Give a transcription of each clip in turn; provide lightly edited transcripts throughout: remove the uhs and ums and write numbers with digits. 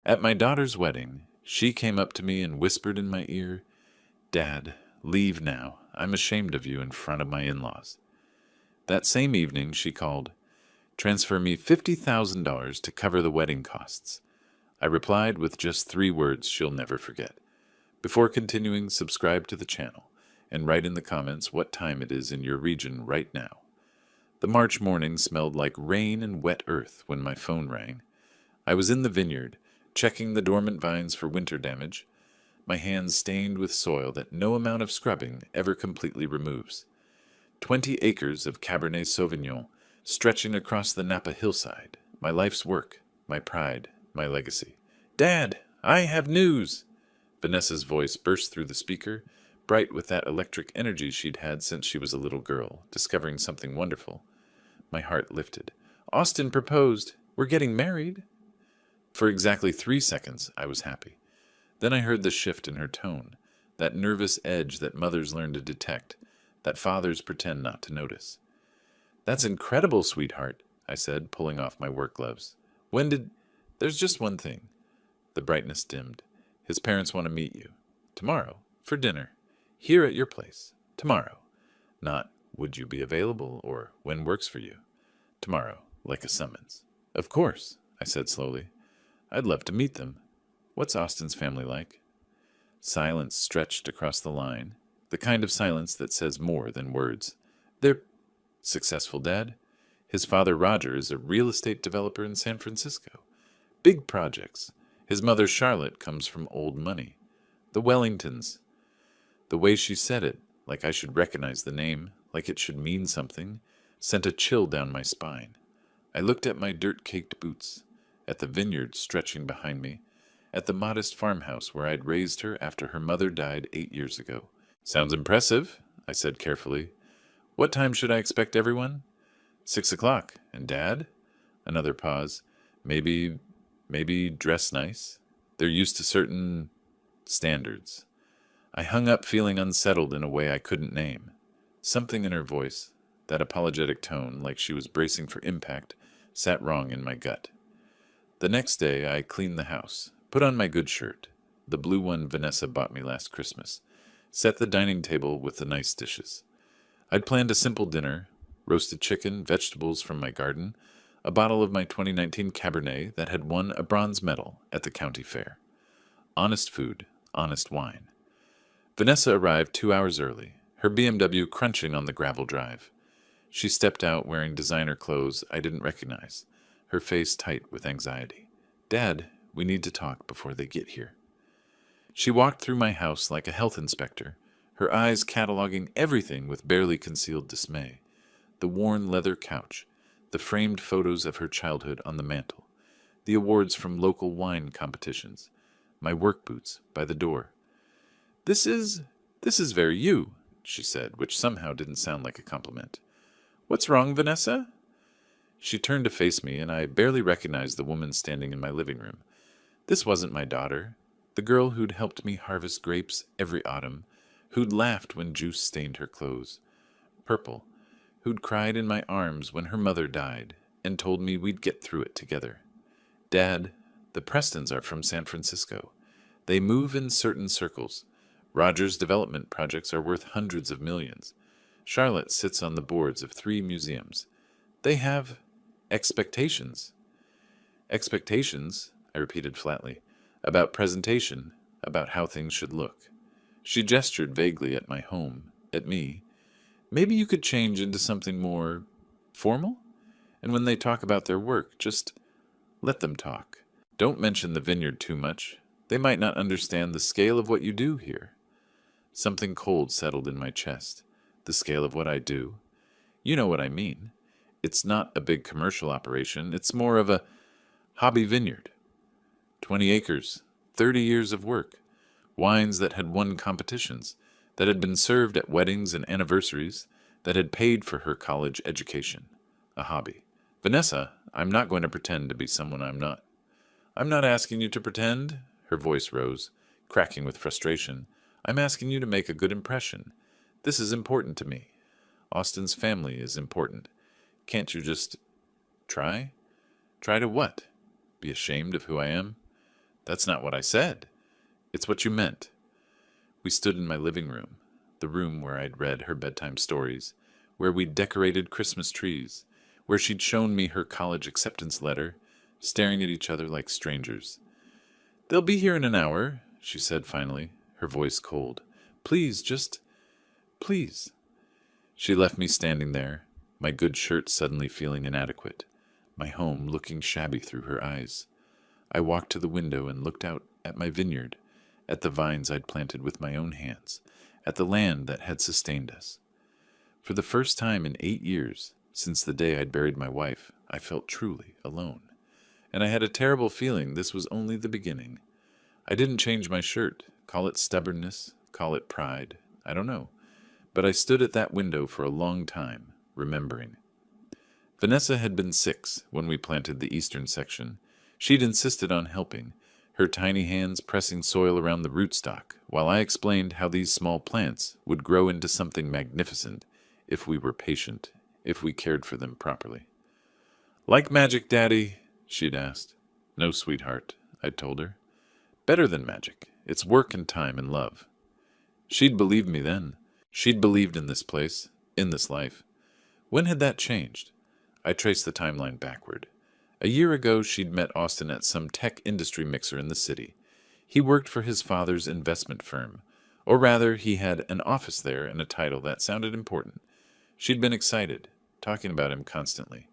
At my daughter's wedding, she came up to me and whispered in my ear, "Dad, leave now. I'm ashamed of you in front of my in-laws." That same evening, she called, "Transfer me $50,000 to cover the wedding costs." I replied with just 3 words she'll never forget. Before continuing, subscribe to the channel and write in the comments what time it is in your region right now. The March morning smelled like rain and wet earth when my phone rang. I was in the vineyard, checking the dormant vines for winter damage, my hands stained with soil that no amount of scrubbing ever completely removes. 20 acres of Cabernet Sauvignon stretching across the Napa hillside, my life's work, my pride, my legacy. "Dad, I have news!" Vanessa's voice burst through the speaker, bright with that electric energy she'd had since she was a little girl, discovering something wonderful. My heart lifted. "Austin proposed. We're getting married." For exactly 3 seconds, I was happy. Then I heard the shift in her tone, that nervous edge that mothers learn to detect, that fathers pretend not to notice. "That's incredible, sweetheart," I said, pulling off my work gloves. "When did—" "There's just one thing." The brightness dimmed. "His parents want to meet you. Tomorrow, for dinner. Here at your place. Tomorrow. Not, would you be available, or when works for you. Tomorrow, like a summons." "Of course," I said slowly. "I'd love to meet them. What's Austin's family like?" Silence stretched across the line, the kind of silence that says more than words. "They're successful, Dad. His father, Roger, is a real estate developer in San Francisco. Big projects. His mother, Charlotte, comes from old money. The Wellingtons." The way she said it, like I should recognize the name, like it should mean something, sent a chill down my spine. I looked at my dirt-caked boots, at the vineyard stretching behind me, at the modest farmhouse where I'd raised her after her mother died 8 years ago. "Sounds impressive," I said carefully. "What time should I expect everyone?" 6 o'clock. "And Dad?" Another pause. Maybe dress nice. They're used to certain standards." I hung up feeling unsettled in a way I couldn't name. Something in her voice, that apologetic tone, like she was bracing for impact, sat wrong in my gut. The next day, I cleaned the house, put on my good shirt, the blue one Vanessa bought me last Christmas, set the dining table with the nice dishes. I'd planned a simple dinner, roasted chicken, vegetables from my garden, a bottle of my 2019 Cabernet that had won a bronze medal at the county fair. Honest food, honest wine. Vanessa arrived 2 hours early, her BMW crunching on the gravel drive. She stepped out wearing designer clothes I didn't recognize, her face tight with anxiety. "Dad, we need to talk before they get here." She walked through my house like a health inspector, her eyes cataloging everything with barely concealed dismay. The worn leather couch, the framed photos of her childhood on the mantel, the awards from local wine competitions, my work boots by the door. This is very you," she said, which somehow didn't sound like a compliment. "What's wrong, Vanessa?" She turned to face me, and I barely recognized the woman standing in my living room. This wasn't my daughter, the girl who'd helped me harvest grapes every autumn, who'd laughed when juice stained her clothes. Purple, who'd cried in my arms when her mother died and told me we'd get through it together. "Dad, the Prestons are from San Francisco. They move in certain circles. Roger's development projects are worth hundreds of millions. Charlotte sits on the boards of 3 museums. They have expectations." "Expectations," I repeated flatly, "about presentation, about how things should look." She gestured vaguely at my home, at me. "Maybe you could change into something more formal? And when they talk about their work, just let them talk. Don't mention the vineyard too much. They might not understand the scale of what you do here." Something cold settled in my chest. The scale of what I do? You know what I mean. It's not a big commercial operation. It's more of a hobby vineyard. 20 acres, 30 years of work, wines that had won competitions, that had been served at weddings and anniversaries, that had paid for her college education. A hobby. "Vanessa, I'm not going to pretend to be someone I'm not." "I'm not asking you to pretend." Her voice rose, cracking with frustration. "I'm asking you to make a good impression. This is important to me. Austin's family is important. Can't you just try?" "Try to what? Be ashamed of who I am?" That's not what I said. It's what you meant. We stood in my living room, the room where I'd read her bedtime stories, where we'd decorated Christmas trees, where she'd shown me her college acceptance letter, staring at each other like strangers. "They'll be here in an hour," she said finally, her voice cold. "Please, please." She left me standing there, my good shirt suddenly feeling inadequate, my home looking shabby through her eyes. I walked to the window and looked out at my vineyard, at the vines I'd planted with my own hands, at the land that had sustained us. For the first time in 8 years, since the day I'd buried my wife, I felt truly alone. And I had a terrible feeling this was only the beginning. I didn't change my shirt, call it stubbornness, call it pride, I don't know. But I stood at that window for a long time, remembering. Vanessa had been 6 when we planted the eastern section. She'd insisted on helping, her tiny hands pressing soil around the rootstock, while I explained how these small plants would grow into something magnificent if we were patient, if we cared for them properly. "Like magic, Daddy?" she'd asked. "No, sweetheart," I'd told her. "Better than magic. It's work and time and love." She'd believed me then. She'd believed in this place, in this life. When had that changed? I traced the timeline backward. A year ago, she'd met Austin at some tech industry mixer in the city. He worked for his father's investment firm. Or rather, he had an office there and a title that sounded important. She'd been excited, talking about him constantly.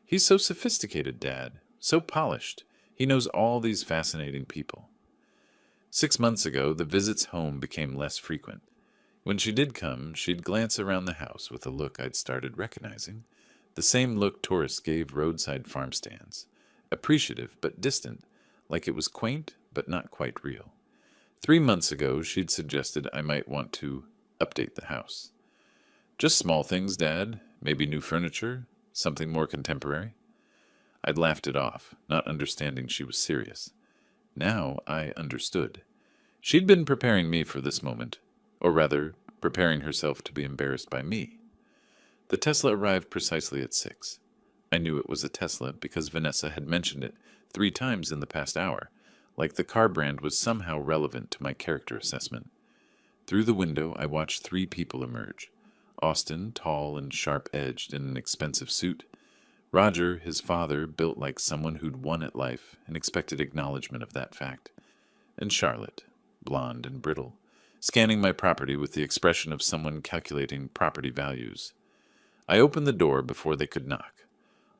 "He's so sophisticated, Dad. So polished. He knows all these fascinating people." 6 months ago, the visits home became less frequent. When she did come, she'd glance around the house with a look I'd started recognizing. The same look tourists gave roadside farm stands. Appreciative but distant, like it was quaint but not quite real. 3 months ago, she'd suggested I might want to update the house. "Just small things, Dad. Maybe new furniture, something more contemporary." I'd laughed it off, not understanding she was serious. Now I understood. She'd been preparing me for this moment, or rather, preparing herself to be embarrassed by me. The Tesla arrived precisely at 6. I knew it was a Tesla because Vanessa had mentioned it 3 times in the past hour, like the car brand was somehow relevant to my character assessment. Through the window, I watched 3 people emerge. Austin, tall and sharp-edged in an expensive suit. Roger, his father, built like someone who'd won at life and expected acknowledgement of that fact. And Charlotte, blonde and brittle, scanning my property with the expression of someone calculating property values. I opened the door before they could knock.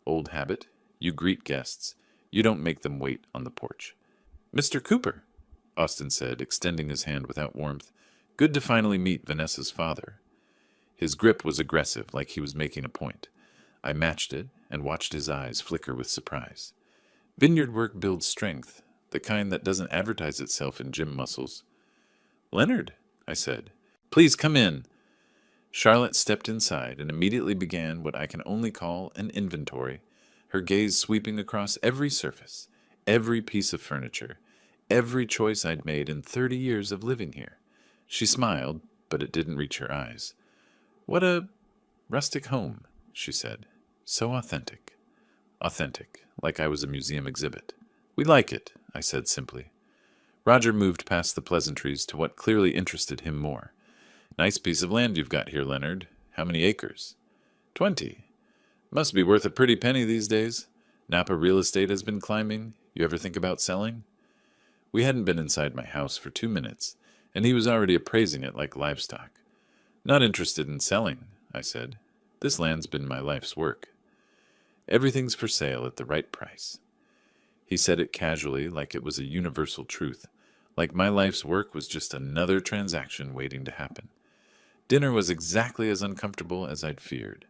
Old habit, you greet guests. You don't make them wait on the porch. "Mr. Cooper," Austin said, extending his hand without warmth. "Good to finally meet Vanessa's father." His grip was aggressive, like he was making a point. I matched it and watched his eyes flicker with surprise. Vineyard work builds strength, the kind that doesn't advertise itself in gym muscles. "Leonard," I said, "please come in." Charlotte stepped inside and immediately began what I can only call an inventory, her gaze sweeping across every surface, every piece of furniture, every choice I'd made in 30 years of living here. She smiled, but it didn't reach her eyes. "What a rustic home," she said. "So authentic." Authentic, like I was a museum exhibit. "We like it," I said simply. Roger moved past the pleasantries to what clearly interested him more. "Nice piece of land you've got here, Leonard. How many acres?" 20. "Must be worth a pretty penny these days. Napa real estate has been climbing. You ever think about selling?" We hadn't been inside my house for 2 minutes, and he was already appraising it like livestock. "Not interested in selling," I said. "This land's been my life's work. Everything's for sale at the right price." He said it casually, like it was a universal truth, like my life's work was just another transaction waiting to happen. Dinner was exactly as uncomfortable as I'd feared.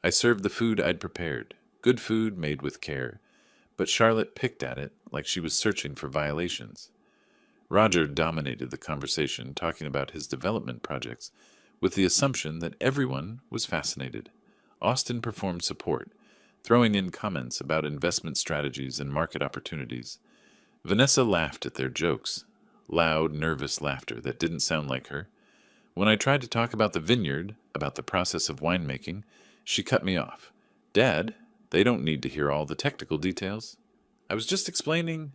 I served the food I'd prepared, good food made with care, but Charlotte picked at it like she was searching for violations. Roger dominated the conversation, talking about his development projects, with the assumption that everyone was fascinated. Austin performed support, throwing in comments about investment strategies and market opportunities. Vanessa laughed at their jokes, loud, nervous laughter that didn't sound like her. When I tried to talk about the vineyard, about the process of winemaking, she cut me off. "Dad, they don't need to hear all the technical details. I was just explaining."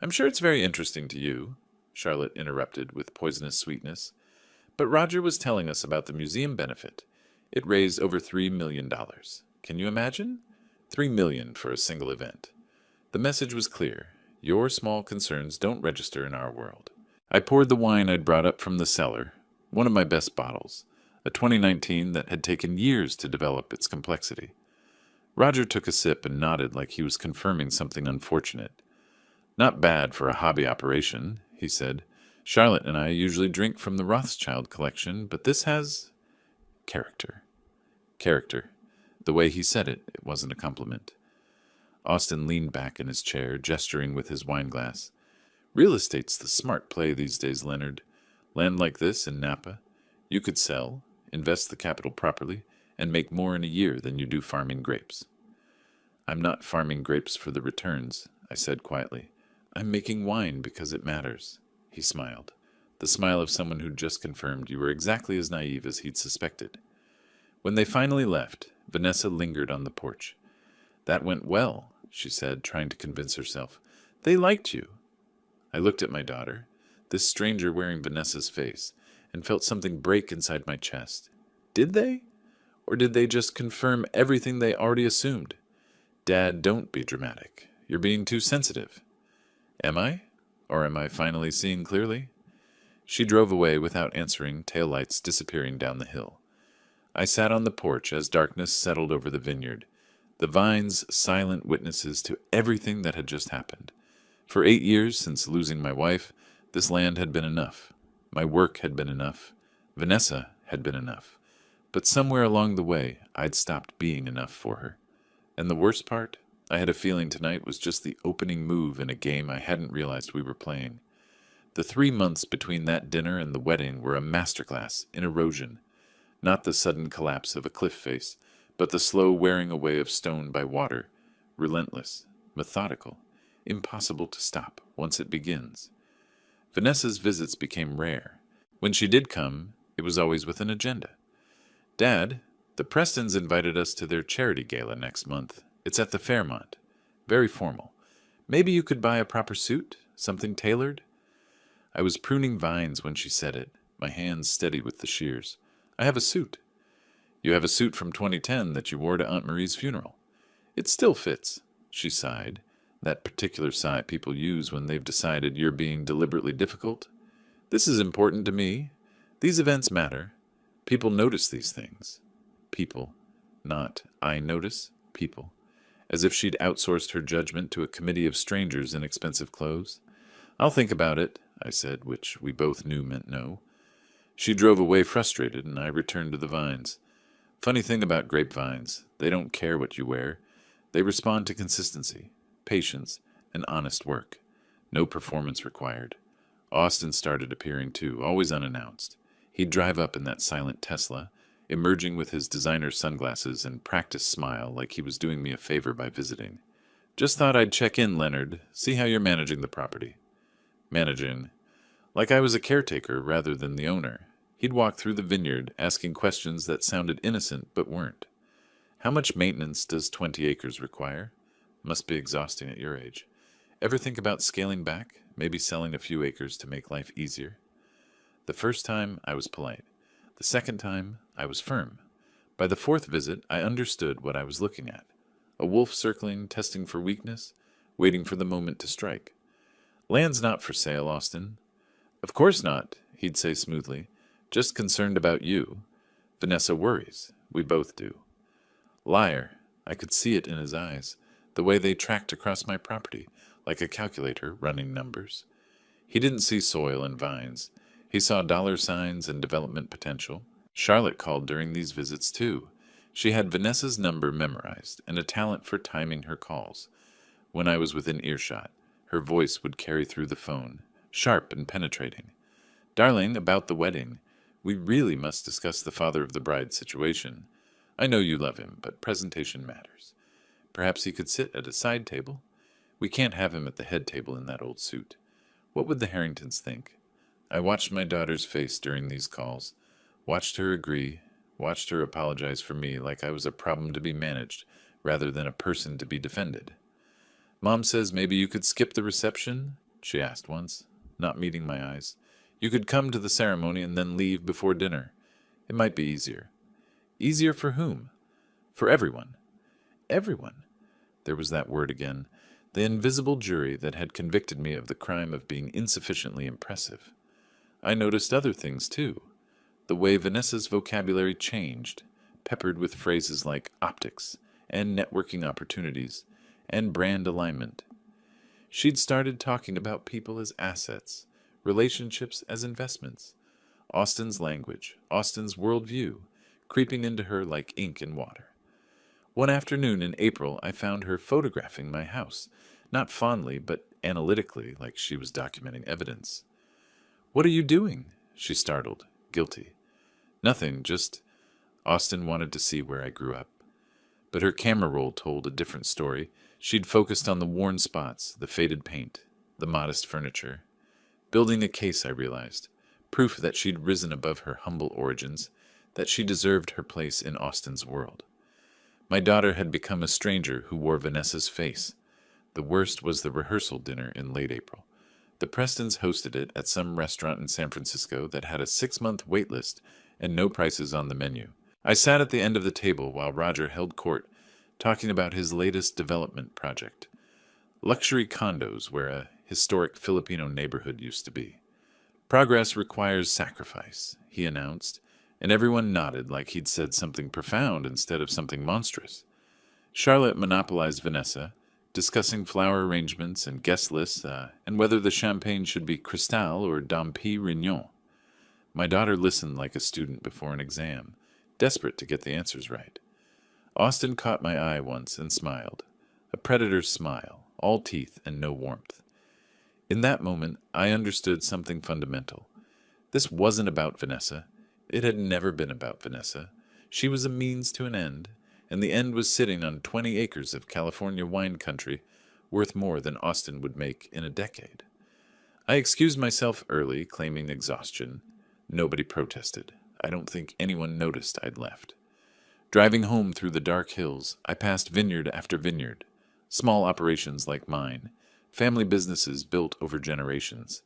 I'm sure it's very interesting to you, Charlotte interrupted with poisonous sweetness. But Roger was telling us about the museum benefit. It raised over $3 million. Can you imagine? $3 million for a single event. The message was clear. Your small concerns don't register in our world. I poured the wine I'd brought up from the cellar, one of my best bottles, a 2019 that had taken years to develop its complexity. Roger took a sip and nodded like he was confirming something unfortunate. Not bad for a hobby operation, he said. Charlotte and I usually drink from the Rothschild collection, but this has character. Character. The way he said it, it wasn't a compliment. Austin leaned back in his chair, gesturing with his wineglass. Real estate's the smart play these days, Leonard. Land like this in Napa, you could sell, invest the capital properly, and make more in a year than you do farming grapes. I'm not farming grapes for the returns, I said quietly. I'm making wine because it matters. He smiled, the smile of someone who'd just confirmed you were exactly as naive as he'd suspected. When they finally left, Vanessa lingered on the porch. That went well, she said, trying to convince herself. They liked you. I looked at my daughter, this stranger wearing Vanessa's face, and felt something break inside my chest. Did they? Or did they just confirm everything they already assumed? Dad, don't be dramatic. You're being too sensitive. Am I? Or am I finally seeing clearly? She drove away without answering, taillights disappearing down the hill. I sat on the porch as darkness settled over the vineyard, the vines silent witnesses to everything that had just happened. For 8 years since losing my wife, this land had been enough. My work had been enough. Vanessa had been enough. But somewhere along the way, I'd stopped being enough for her. And the worst part? I had a feeling tonight was just the opening move in a game I hadn't realized we were playing. The 3 months between that dinner and the wedding were a masterclass in erosion. Not the sudden collapse of a cliff face, but the slow wearing away of stone by water. Relentless, methodical, impossible to stop once it begins. Vanessa's visits became rare. When she did come, it was always with an agenda. Dad, the Prestons invited us to their charity gala next month. It's at the Fairmont. Very formal. Maybe you could buy a proper suit? Something tailored? I was pruning vines when she said it, my hands steady with the shears. I have a suit. You have a suit from 2010 that you wore to Aunt Marie's funeral. It still fits, she sighed. That particular sigh people use when they've decided you're being deliberately difficult. This is important to me. These events matter. People notice these things. People. Not I notice. People. As if she'd outsourced her judgment to a committee of strangers in expensive clothes. I'll think about it, I said, which we both knew meant no. She drove away frustrated, and I returned to the vines. Funny thing about grapevines, they don't care what you wear. They respond to consistency, patience, and honest work. No performance required. Austin started appearing too, always unannounced. He'd drive up in that silent Tesla, emerging with his designer sunglasses and practiced smile like he was doing me a favor by visiting. Just thought I'd check in, Leonard, see how you're managing the property. Managing. Like I was a caretaker rather than the owner. He'd walk through the vineyard, asking questions that sounded innocent but weren't. How much maintenance does 20 acres require? Must be exhausting at your age. Ever think about scaling back, maybe selling a few acres to make life easier? The first time, I was polite. The second time, I was firm. By the fourth visit, I understood what I was looking at. A wolf circling, testing for weakness, waiting for the moment to strike. Land's not for sale, Austin. Of course not, he'd say smoothly. Just concerned about you. Vanessa worries. We both do. Liar. I could see it in his eyes, the way they tracked across my property, like a calculator running numbers. He didn't see soil and vines. He saw dollar signs and development potential. Charlotte called during these visits, too. She had Vanessa's number memorized and a talent for timing her calls. When I was within earshot, her voice would carry through the phone, sharp and penetrating. Darling, about the wedding. We really must discuss the father of the bride situation. I know you love him, but presentation matters. Perhaps he could sit at a side table. We can't have him at the head table in that old suit. What would the Harringtons think? I watched my daughter's face during these calls, watched her agree, watched her apologize for me like I was a problem to be managed rather than a person to be defended. Mom says maybe you could skip the reception? she asked once, not meeting my eyes. "You could come to the ceremony and then leave before dinner. It might be easier." Easier for whom? For everyone. Everyone. There was that word again. The invisible jury that had convicted me of the crime of being insufficiently impressive. I noticed other things, too. The way Vanessa's vocabulary changed, peppered with phrases like optics, and networking opportunities, and brand alignment. She'd started talking about people as assets, relationships as investments. Austin's language, Austin's worldview, creeping into her like ink in water. One afternoon in April, I found her photographing my house, not fondly, but analytically, like she was documenting evidence. "What are you doing?" she startled, guilty. "Nothing, just—" Austin wanted to see where I grew up. But her camera roll told a different story. She'd focused on the worn spots, the faded paint, the modest furniture. Building a case, I realized. Proof that she'd risen above her humble origins, that she deserved her place in Austin's world. My daughter had become a stranger who wore Vanessa's face. The worst was the rehearsal dinner in late April. The Prestons hosted it at some restaurant in San Francisco that had a 6-month wait list and no prices on the menu. I sat at the end of the table while Roger held court, talking about his latest development project. Luxury condos where a historic Filipino neighborhood used to be. "Progress requires sacrifice," he announced, and everyone nodded like he'd said something profound instead of something monstrous. Charlotte monopolized Vanessa, discussing flower arrangements and guest lists, and whether the champagne should be Cristal or Dom P. Rignon. My daughter listened like a student before an exam, desperate to get the answers right. Austin caught my eye once and smiled. A predator's smile, all teeth and no warmth. In that moment, I understood something fundamental. This wasn't about Vanessa. It had never been about Vanessa. She was a means to an end, and the end was sitting on 20 acres of California wine country, worth more than Austin would make in a decade. I excused myself early, claiming exhaustion. Nobody protested. I don't think anyone noticed I'd left. Driving home through the dark hills, I passed vineyard after vineyard. Small operations like mine, family businesses built over generations.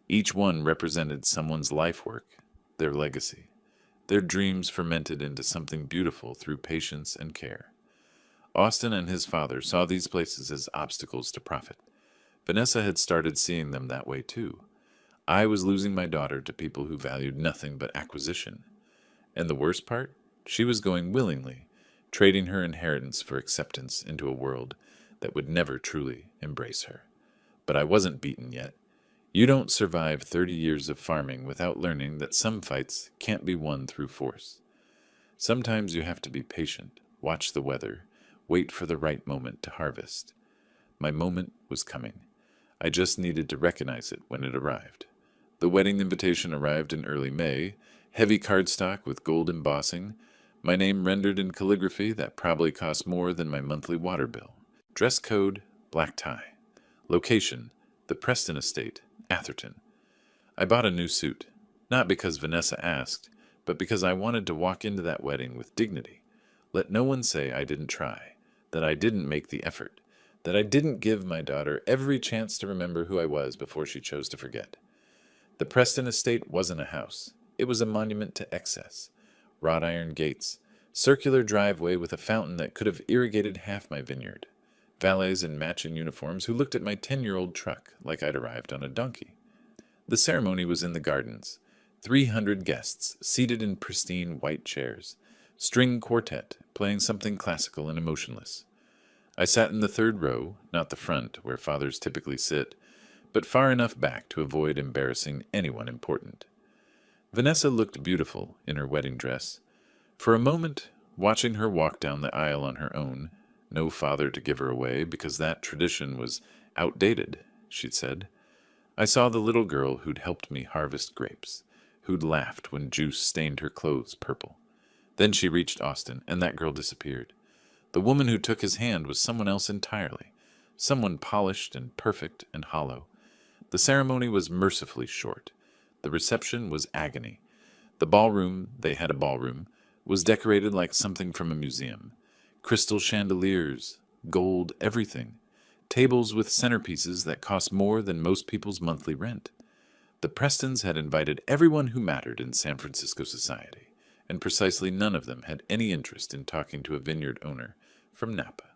Each one represented someone's life work, their legacy. Their dreams fermented into something beautiful through patience and care. Austin and his father saw these places as obstacles to profit. Vanessa had started seeing them that way too. I was losing my daughter to people who valued nothing but acquisition. And the worst part? She was going willingly, trading her inheritance for acceptance into a world that would never truly embrace her. But I wasn't beaten yet. You don't survive 30 years of farming without learning that some fights can't be won through force. Sometimes you have to be patient, watch the weather, wait for the right moment to harvest. My moment was coming. I just needed to recognize it when it arrived. The wedding invitation arrived in early May, heavy cardstock with gold embossing, my name rendered in calligraphy that probably cost more than my monthly water bill. Dress code, black tie. Location, the Preston Estate, Atherton. I bought a new suit, not because Vanessa asked, but because I wanted to walk into that wedding with dignity. Let no one say I didn't try, that I didn't make the effort, that I didn't give my daughter every chance to remember who I was before she chose to forget. The Preston Estate wasn't a house. It was a monument to excess. Wrought iron gates, circular driveway with a fountain that could have irrigated half my vineyard. Valets in matching uniforms who looked at my 10-year-old truck like I'd arrived on a donkey. The ceremony was in the gardens. 300 guests seated in pristine white chairs. String quartet playing something classical and emotionless. I sat in the third row, not the front where fathers typically sit, but far enough back to avoid embarrassing anyone important. Vanessa looked beautiful in her wedding dress. For a moment, watching her walk down the aisle on her own, no father to give her away because that tradition was outdated, she'd said, I saw the little girl who'd helped me harvest grapes, who'd laughed when juice stained her clothes purple. Then she reached Austin, and that girl disappeared. The woman who took his hand was someone else entirely, someone polished and perfect and hollow. The ceremony was mercifully short. The reception was agony. The ballroom, they had a ballroom, was decorated like something from a museum. Crystal chandeliers, gold everything. tables with centerpieces that cost more than most people's monthly rent. The Prestons had invited everyone who mattered in San Francisco society, and precisely none of them had any interest in talking to a vineyard owner from Napa.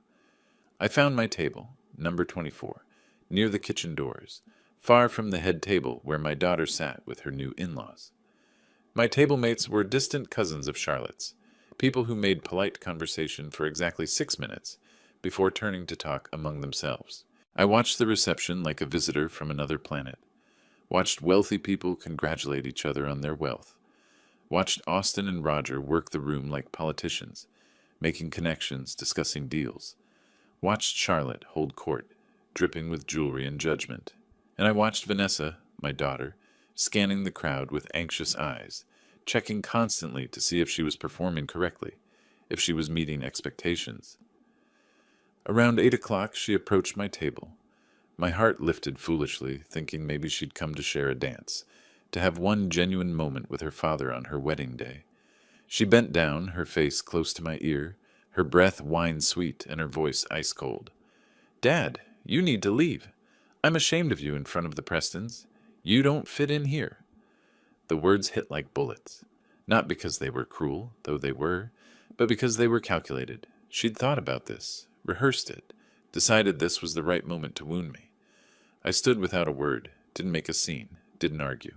I found my table, number 24, near the kitchen doors, far from the head table where my daughter sat with her new in-laws. My table mates were distant cousins of Charlotte's, people who made polite conversation for exactly 6 minutes before turning to talk among themselves. I watched the reception like a visitor from another planet, watched wealthy people congratulate each other on their wealth, watched Austin and Roger work the room like politicians, making connections, discussing deals, watched Charlotte hold court, dripping with jewelry and judgment, and I watched Vanessa, my daughter, scanning the crowd with anxious eyes, checking constantly to see if she was performing correctly, if she was meeting expectations. Around 8 o'clock, she approached my table. My heart lifted foolishly, thinking maybe she'd come to share a dance, to have one genuine moment with her father on her wedding day. She bent down, her face close to my ear, her breath wine-sweet and her voice ice-cold. "Dad, you need to leave. I'm ashamed of you in front of the Prestons. You don't fit in here." The words hit like bullets, not because they were cruel, though they were, but because they were calculated. She'd thought about this, rehearsed it, decided this was the right moment to wound me. I stood without a word, didn't make a scene, didn't argue.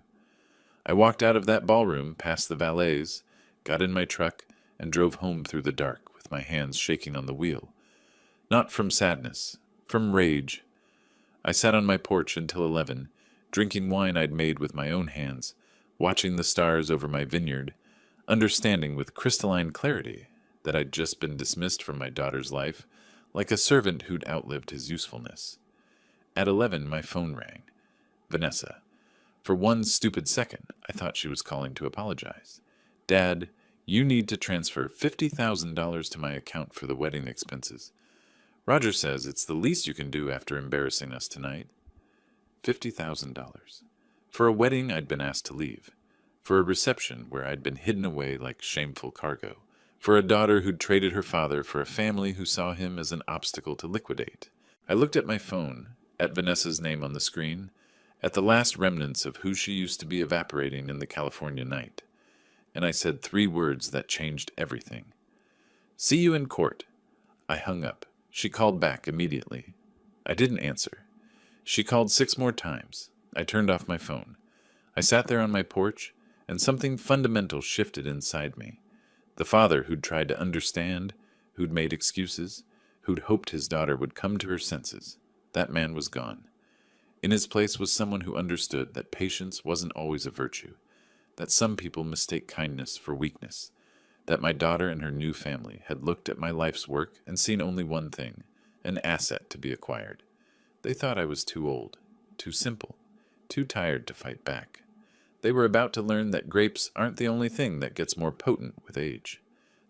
I walked out of that ballroom, past the valets, got in my truck, and drove home through the dark with my hands shaking on the wheel. Not from sadness, from rage. I sat on my porch until 11, drinking wine I'd made with my own hands, watching the stars over my vineyard, understanding with crystalline clarity that I'd just been dismissed from my daughter's life, like a servant who'd outlived his usefulness. At 11, my phone rang. Vanessa. For one stupid second, I thought she was calling to apologize. "Dad, you need to transfer $50,000 to my account for the wedding expenses. Roger says it's the least you can do after embarrassing us tonight." $50,000. For a wedding I'd been asked to leave. For a reception where I'd been hidden away like shameful cargo. For a daughter who'd traded her father for a family who saw him as an obstacle to liquidate. I looked at my phone, at Vanessa's name on the screen, at the last remnants of who she used to be evaporating in the California night, and I said 3 words that changed everything. "See you in court." I hung up. She called back immediately. I didn't answer. She called 6 more times. I turned off my phone. I sat there on my porch, and something fundamental shifted inside me. The father who'd tried to understand, who'd made excuses, who'd hoped his daughter would come to her senses, that man was gone. In his place was someone who understood that patience wasn't always a virtue, that some people mistake kindness for weakness, that my daughter and her new family had looked at my life's work and seen only one thing, an asset to be acquired. They thought I was too old, too simple, too tired to fight back. They were about to learn that grapes aren't the only thing that gets more potent with age.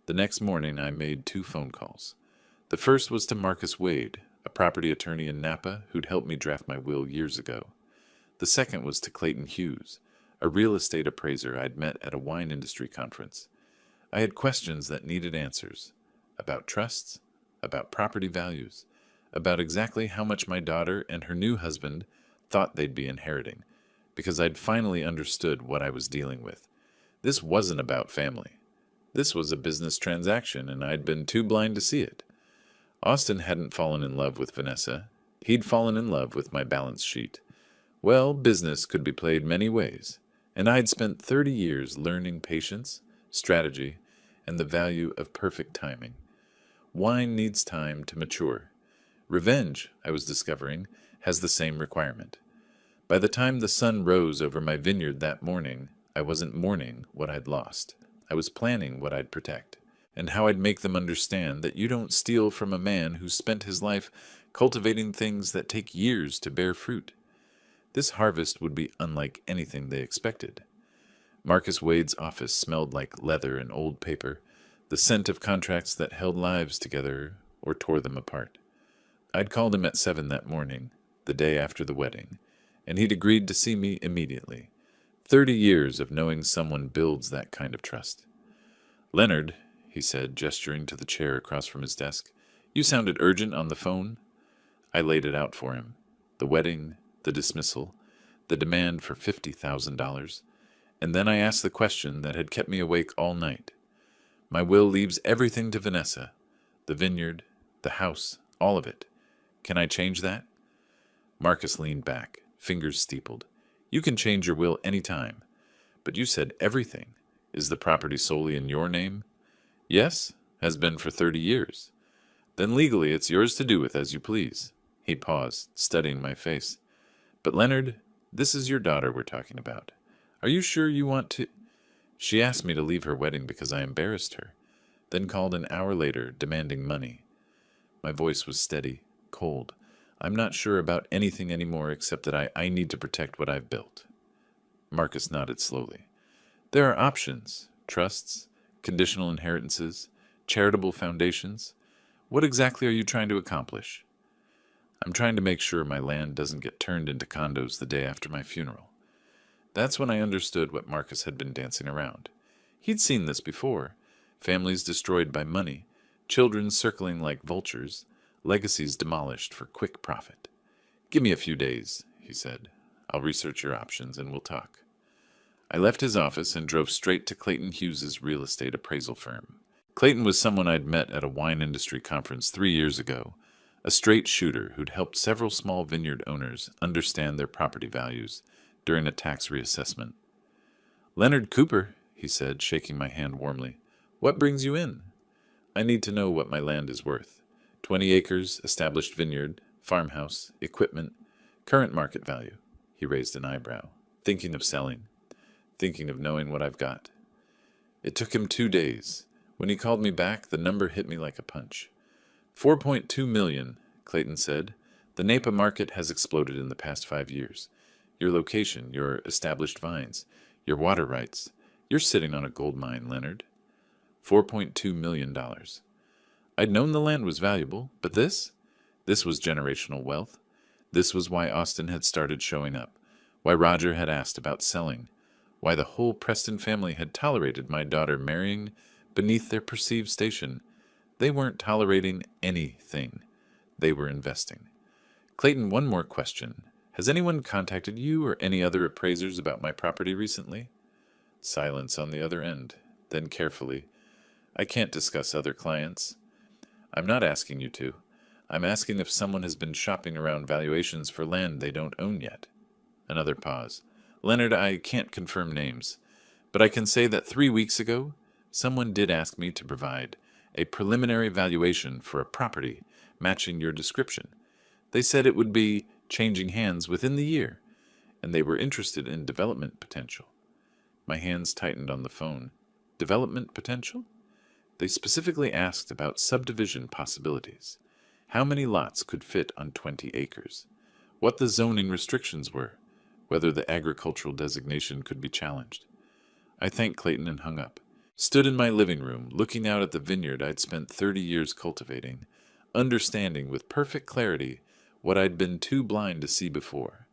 The next morning I made 2 phone calls. The first was to Marcus Wade, a property attorney in Napa who'd helped me draft my will years ago. The second was to Clayton Hughes, a real estate appraiser I'd met at a wine industry conference. I had questions that needed answers, about trusts, about property values, about exactly how much my daughter and her new husband thought they'd be inheriting, because I'd finally understood what I was dealing with. This wasn't about family. This was a business transaction, and I'd been too blind to see it. Austin hadn't fallen in love with Vanessa. He'd fallen in love with my balance sheet. Well, business could be played many ways, and I'd spent 30 years learning patience, strategy, and the value of perfect timing. Wine needs time to mature. Revenge, I was discovering, has the same requirement. By the time the sun rose over my vineyard that morning, I wasn't mourning what I'd lost. I was planning what I'd protect, and how I'd make them understand that you don't steal from a man who's spent his life cultivating things that take years to bear fruit. This harvest would be unlike anything they expected. Marcus Wade's office smelled like leather and old paper, the scent of contracts that held lives together or tore them apart. I'd called him at 7 that morning, the day after the wedding, and he'd agreed to see me immediately. 30 years of knowing someone builds that kind of trust. "Leonard," he said, gesturing to the chair across from his desk, "you sounded urgent on the phone." I laid it out for him. The wedding, the dismissal, the demand for $50,000, and then I asked the question that had kept me awake all night. My will leaves everything to Vanessa. The vineyard, the house, all of it. Can I change that? Marcus leaned back, fingers steepled. You can change your will any time. But you said everything. Is the property solely in your name? Yes, has been for 30 years. Then legally it's yours to do with as you please. He paused, studying my face. But Leonard, this is your daughter we're talking about. Are you sure you want to? She asked me to leave her wedding because I embarrassed her, then called an hour later, demanding money. My voice was steady, cold. I'm not sure about anything anymore except that I need to protect what I've built. Marcus nodded slowly. There are options, trusts, conditional inheritances, charitable foundations. What exactly are you trying to accomplish? I'm trying to make sure my land doesn't get turned into condos the day after my funeral. That's when I understood what Marcus had been dancing around. He'd seen this before. Families destroyed by money, children circling like vultures, legacies demolished for quick profit. Give me a few days, he said. I'll research your options and we'll talk. I left his office and drove straight to Clayton Hughes's real estate appraisal firm. Clayton was someone I'd met at a wine industry conference 3 years ago, a straight shooter who'd helped several small vineyard owners understand their property values during a tax reassessment. Leonard Cooper, he said, shaking my hand warmly. What brings you in? I need to know what my land is worth. 20 acres, established vineyard, farmhouse, equipment, current market value. He raised an eyebrow. Thinking of selling. Thinking of knowing what I've got. It took him 2 days. When he called me back, the number hit me like a punch. 4.2 million, Clayton said. The Napa market has exploded in the past 5 years. Your location, your established vines, your water rights. You're sitting on a gold mine, Leonard. $4.2 million. I'd known the land was valuable, but this was generational wealth. This was why Austin had started showing up, why Roger had asked about selling, why the whole Preston family had tolerated my daughter marrying beneath their perceived station. They weren't tolerating anything. They were investing. Clayton, one more question. Has anyone contacted you or any other appraisers about my property recently? Silence on the other end. Then carefully, I can't discuss other clients. I'm not asking you to. I'm asking if someone has been shopping around valuations for land they don't own yet. Another pause. Leonard, I can't confirm names, but I can say that 3 weeks ago, someone did ask me to provide a preliminary valuation for a property matching your description. They said it would be changing hands within the year, and they were interested in development potential. My hands tightened on the phone. Development potential? They specifically asked about subdivision possibilities. How many lots could fit on 20 acres? What the zoning restrictions were? Whether the agricultural designation could be challenged. I thanked Clayton and hung up. Stood in my living room, looking out at the vineyard I'd spent 30 years cultivating, understanding with perfect clarity what I'd been too blind to see before.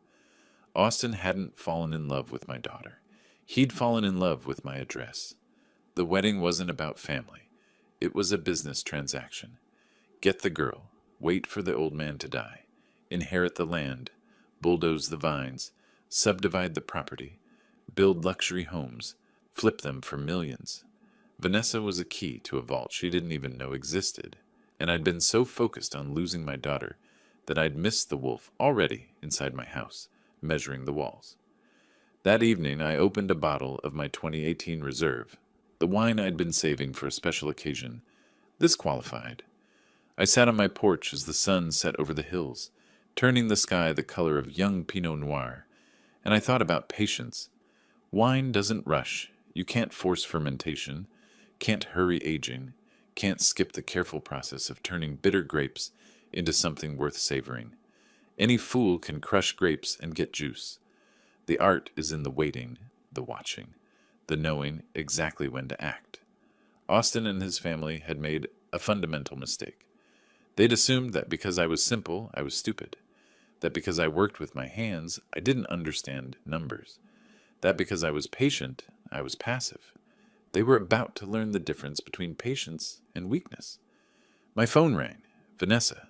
Austin hadn't fallen in love with my daughter. He'd fallen in love with my address. The wedding wasn't about family. It was a business transaction. Get the girl, wait for the old man to die, inherit the land, bulldoze the vines, subdivide the property, build luxury homes, flip them for millions. Vanessa was a key to a vault she didn't even know existed, and I'd been so focused on losing my daughter that I'd missed the wolf already inside my house, measuring the walls. That evening I opened a bottle of my 2018 reserve, the wine I'd been saving for a special occasion. This qualified. I sat on my porch as the sun set over the hills, turning the sky the color of young Pinot Noir, and I thought about patience. Wine doesn't rush. You can't force fermentation, can't hurry aging, can't skip the careful process of turning bitter grapes into something worth savoring. Any fool can crush grapes and get juice. The art is in the waiting, the watching, the knowing exactly when to act. Austin and his family had made a fundamental mistake. They'd assumed that because I was simple, I was stupid. That because I worked with my hands, I didn't understand numbers. That because I was patient, I was passive. They were about to learn the difference between patience and weakness. My phone rang. Vanessa.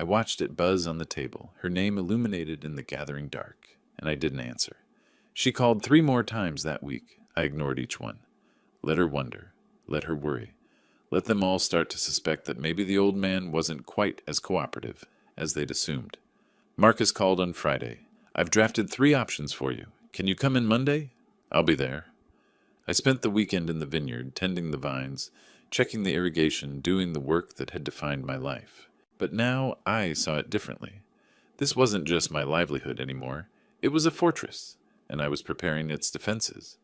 I watched it buzz on the table, her name illuminated in the gathering dark, and I didn't answer. She called 3 more times that week. I ignored each one. Let her wonder. Let her worry. Let them all start to suspect that maybe the old man wasn't quite as cooperative as they'd assumed. Marcus called on Friday. I've drafted 3 options for you. Can you come in Monday? I'll be there. I spent the weekend in the vineyard, tending the vines, checking the irrigation, doing the work that had defined my life. But now I saw it differently. This wasn't just my livelihood anymore. It was a fortress, and I was preparing its defenses.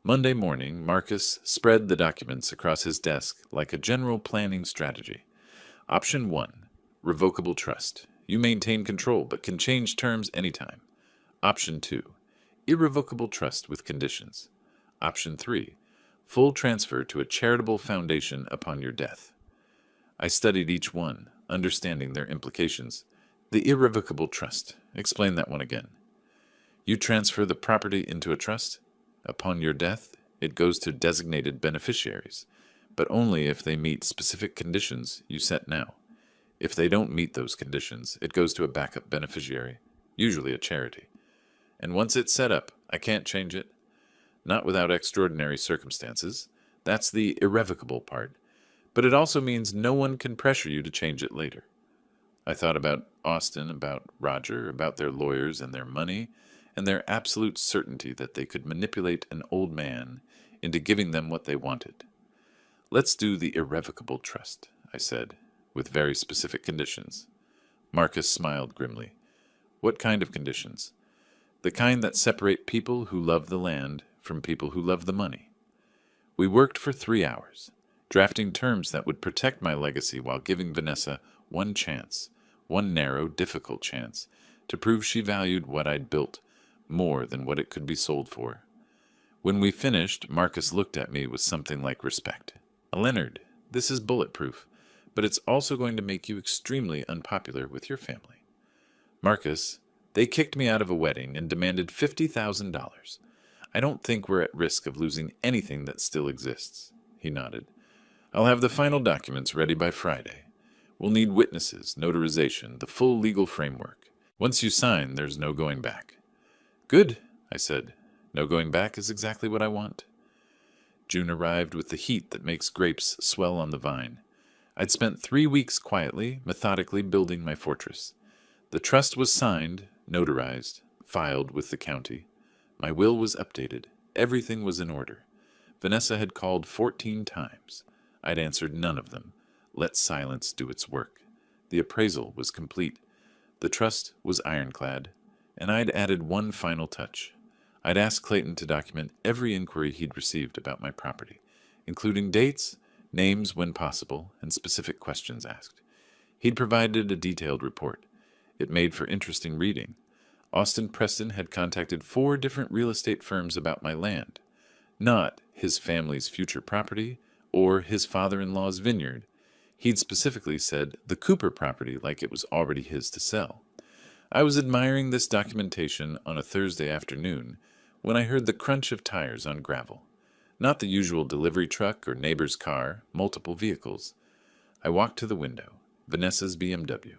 Monday morning, Marcus spread the documents across his desk like a general planning strategy. Option 1, revocable trust. You maintain control, but can change terms anytime. Option 2, irrevocable trust with conditions. Option 3, full transfer to a charitable foundation upon your death. I studied each one, understanding their implications. The irrevocable trust. Explain that one again. You transfer the property into a trust. Upon your death, it goes to designated beneficiaries, but only if they meet specific conditions you set now. If they don't meet those conditions, it goes to a backup beneficiary, usually a charity. And once it's set up, I can't change it. Not without extraordinary circumstances. That's the irrevocable part. But it also means no one can pressure you to change it later. I thought about Austin, about Roger, about their lawyers and their money, and their absolute certainty that they could manipulate an old man into giving them what they wanted. Let's do the irrevocable trust, I said, with very specific conditions. Marcus smiled grimly. What kind of conditions? The kind that separate people who love the land from people who love the money. We worked for 3 hours, drafting terms that would protect my legacy while giving Vanessa one chance, one narrow, difficult chance, to prove she valued what I'd built more than what it could be sold for. When we finished, Marcus looked at me with something like respect. Leonard, this is bulletproof, but it's also going to make you extremely unpopular with your family. Marcus, they kicked me out of a wedding and demanded $50,000. I don't think we're at risk of losing anything that still exists. He nodded. I'll have the final documents ready by Friday. We'll need witnesses, notarization, the full legal framework. Once you sign, there's no going back. Good, I said. No going back is exactly what I want. June arrived with the heat that makes grapes swell on the vine. I'd spent 3 weeks quietly, methodically building my fortress. The trust was signed, notarized, filed with the county. My will was updated. Everything was in order. Vanessa had called 14 times. I'd answered none of them. Let silence do its work. The appraisal was complete. The trust was ironclad. And I'd added one final touch. I'd asked Clayton to document every inquiry he'd received about my property, including dates, names when possible, and specific questions asked. He'd provided a detailed report. It made for interesting reading. Austin Preston had contacted 4 different real estate firms about my land. Not his family's future property or his father-in-law's vineyard. He'd specifically said the Cooper property like it was already his to sell. I was admiring this documentation on a Thursday afternoon when I heard the crunch of tires on gravel. Not the usual delivery truck or neighbor's car, multiple vehicles. I walked to the window. Vanessa's BMW,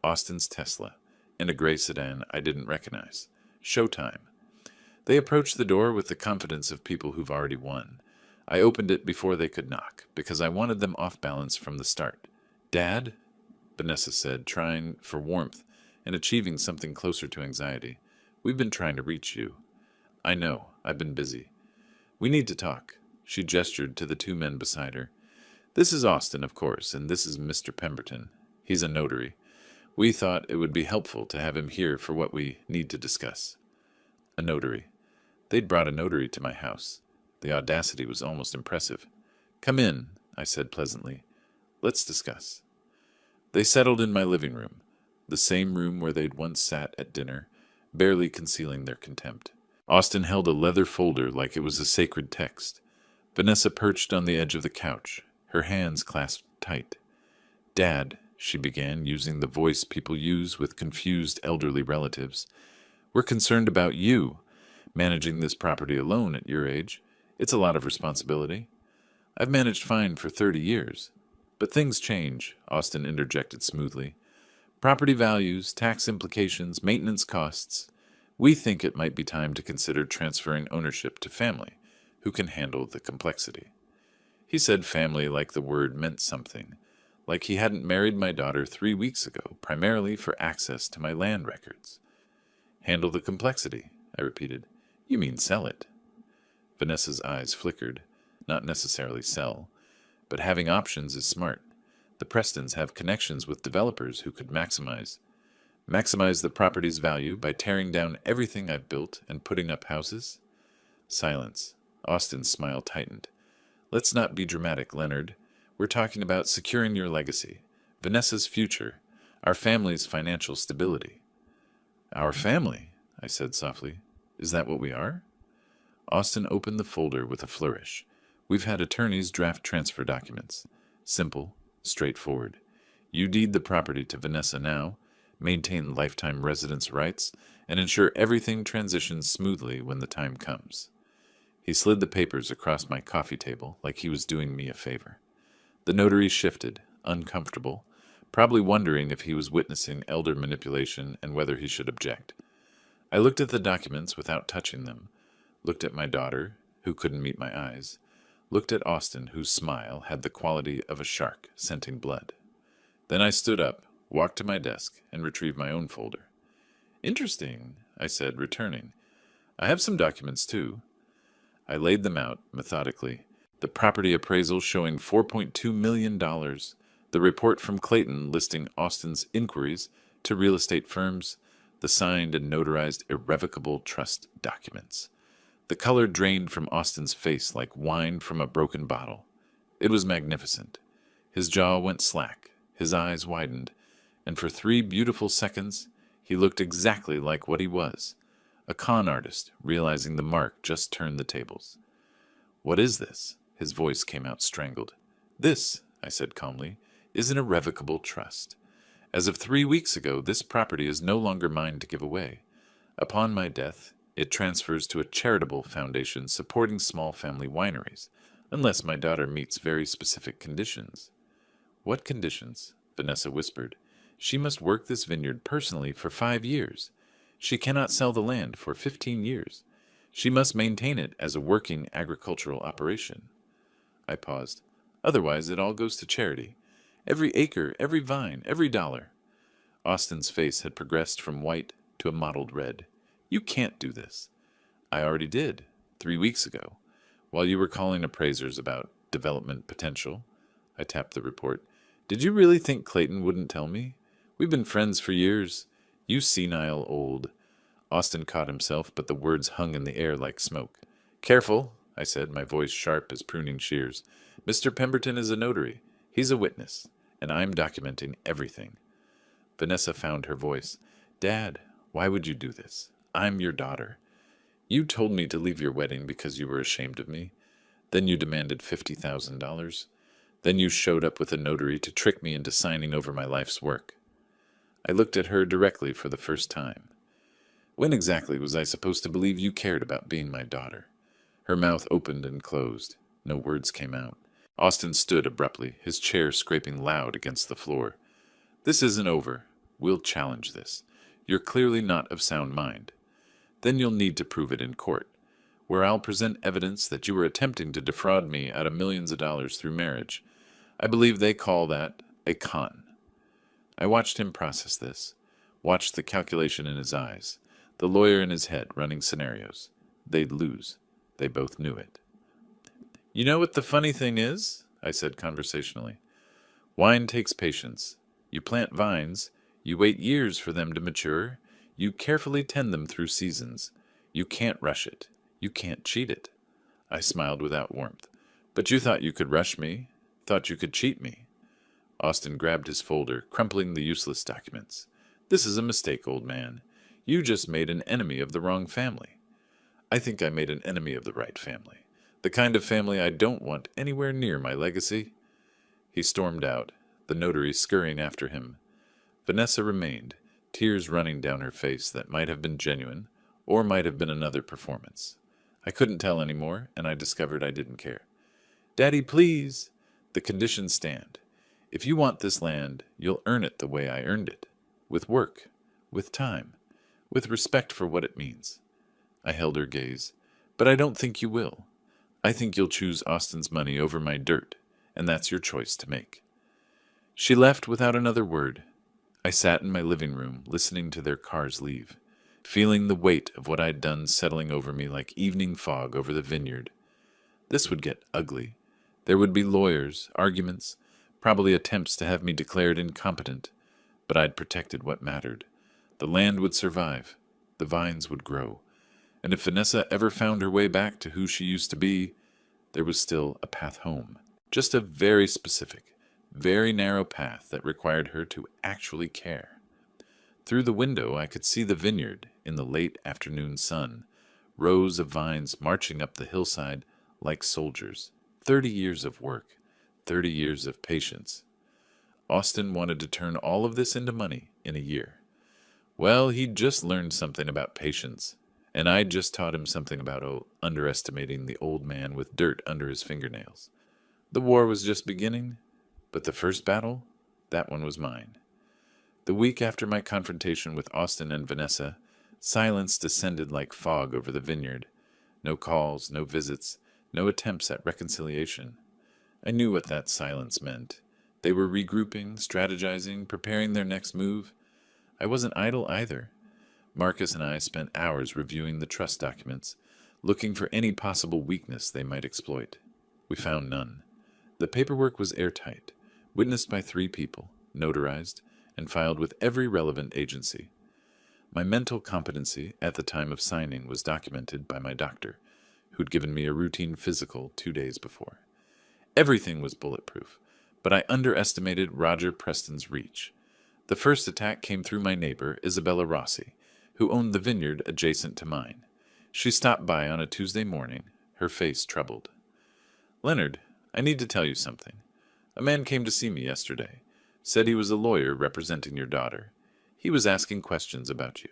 Austin's Tesla, and a gray sedan I didn't recognize. Showtime. They approached the door with the confidence of people who've already won. I opened it before they could knock, because I wanted them off balance from the start. Dad? Vanessa said, trying for warmth and achieving something closer to anxiety. We've been trying to reach you. I know. I've been busy. We need to talk. She gestured to the 2 men beside her. This is Austin, of course, and this is Mr. Pemberton. He's a notary. We thought it would be helpful to have him here for what we need to discuss. A notary. They'd brought a notary to my house. The audacity was almost impressive. Come in, I said pleasantly. Let's discuss. They settled in my living room, the same room where they'd once sat at dinner, barely concealing their contempt. Austin held a leather folder like it was a sacred text. Vanessa perched on the edge of the couch, her hands clasped tight. Dad, she began, using the voice people use with confused elderly relatives, we're concerned about you. Managing this property alone at your age, it's a lot of responsibility. I've managed fine for 30 years. But things change, Austin interjected smoothly. Property values, tax implications, maintenance costs. We think it might be time to consider transferring ownership to family, who can handle the complexity. He said family like the word meant something, like he hadn't married my daughter 3 weeks ago, primarily for access to my land records. Handle the complexity, I repeated. You mean sell it. Vanessa's eyes flickered. Not necessarily sell, but having options is smart. The Prestons have connections with developers who could maximize the property's value by tearing down everything I've built and putting up houses. Silence. Austin's smile tightened. Let's not be dramatic, Leonard. We're talking about securing your legacy, Vanessa's future, our family's financial stability. Our family, I said softly. Is that what we are? Austin opened the folder with a flourish. We've had attorneys draft transfer documents. Simple, straightforward. You deed the property to Vanessa now, maintain lifetime residence rights, and ensure everything transitions smoothly when the time comes. He slid the papers across my coffee table like he was doing me a favor. The notary shifted, uncomfortable, probably wondering if he was witnessing elder manipulation and whether he should object. I looked at the documents without touching them, looked at my daughter, who couldn't meet my eyes, looked at Austin, whose smile had the quality of a shark scenting blood. Then I stood up, walked to my desk, and retrieved my own folder. Interesting, I said, returning. I have some documents, too. I laid them out, methodically. The property appraisal showing $4.2 million, the report from Clayton listing Austin's inquiries to real estate firms, the signed and notarized irrevocable trust documents. The color drained from Austin's face like wine from a broken bottle. It was magnificent. His jaw went slack, his eyes widened, and for 3 beautiful seconds he looked exactly like what he was, a con artist realizing the mark just turned the tables. What is this? His voice came out strangled. This, I said calmly, is an irrevocable trust. As of 3 weeks ago, this property is no longer mine to give away. Upon my death, it transfers to a charitable foundation supporting small family wineries, unless my daughter meets very specific conditions. What conditions? Vanessa whispered. She must work this vineyard personally for 5 years. She cannot sell the land for 15 years. She must maintain it as a working agricultural operation. I paused. Otherwise, it all goes to charity. Every acre, every vine, every dollar. Austin's face had progressed from white to a mottled red. You can't do this. I already did, 3 weeks ago, while you were calling appraisers about development potential. I tapped the report. Did you really think Clayton wouldn't tell me? We've been friends for years. You senile old. Austin caught himself, but the words hung in the air like smoke. Careful, I said, my voice sharp as pruning shears. Mr. Pemberton is a notary. He's a witness, and I'm documenting everything. Vanessa found her voice. Dad, why would you do this? I'm your daughter. You told me to leave your wedding because you were ashamed of me. Then you demanded $50,000. Then you showed up with a notary to trick me into signing over my life's work. I looked at her directly for the first time. When exactly was I supposed to believe you cared about being my daughter? Her mouth opened and closed. No words came out. Austin stood abruptly, his chair scraping loud against the floor. This isn't over. We'll challenge this. You're clearly not of sound mind. Then you'll need to prove it in court, where I'll present evidence that you were attempting to defraud me out of millions of dollars through marriage. I believe they call that a con. I watched him process this, watched the calculation in his eyes, the lawyer in his head running scenarios. They'd lose. They both knew it. You know what the funny thing is? I said conversationally. Wine takes patience. You plant vines, you wait years for them to mature, you carefully tend them through seasons. You can't rush it. You can't cheat it. I smiled without warmth. But you thought you could rush me, thought you could cheat me. Austin grabbed his folder, crumpling the useless documents. This is a mistake, old man. You just made an enemy of the wrong family. I think I made an enemy of the right family. The kind of family I don't want anywhere near my legacy. He stormed out, the notary scurrying after him. Vanessa remained, tears running down her face that might have been genuine, or might have been another performance. I couldn't tell anymore, and I discovered I didn't care. Daddy, please! The conditions stand. If you want this land, you'll earn it the way I earned it. with work, with time, with respect for what it means. I held her gaze. But I don't think you will. I think you'll choose Austin's money over my dirt, and that's your choice to make. She left without another word. I sat in my living room, listening to their cars leave, feeling the weight of what I'd done settling over me like evening fog over the vineyard. This would get ugly. There would be lawyers, arguments, probably attempts to have me declared incompetent, but I'd protected what mattered. The land would survive. The vines would grow. And if Vanessa ever found her way back to who she used to be, there was still a path home. Just a very specific, very narrow path that required her to actually care. Through the window I could see the vineyard in the late afternoon sun, rows of vines marching up the hillside like soldiers. 30 years of work, 30 years of patience. Austin wanted to turn all of this into money in a year. Well, he'd just learned something about patience, and I'd just taught him something about underestimating the old man with dirt under his fingernails. The war was just beginning, but the first battle, that one was mine. The week after my confrontation with Austin and Vanessa, silence descended like fog over the vineyard. No calls, no visits, no attempts at reconciliation. I knew what that silence meant. They were regrouping, strategizing, preparing their next move. I wasn't idle either. Marcus and I spent hours reviewing the trust documents, looking for any possible weakness they might exploit. We found none. The paperwork was airtight, witnessed by 3 people, notarized, and filed with every relevant agency. My mental competency at the time of signing was documented by my doctor, who'd given me a routine physical 2 days before. Everything was bulletproof, but I underestimated Roger Preston's reach. The first attack came through my neighbor, Isabella Rossi, who owned the vineyard adjacent to mine. She stopped by on a Tuesday morning, her face troubled. "Leonard, I need to tell you something. A man came to see me yesterday, said he was a lawyer representing your daughter. He was asking questions about you."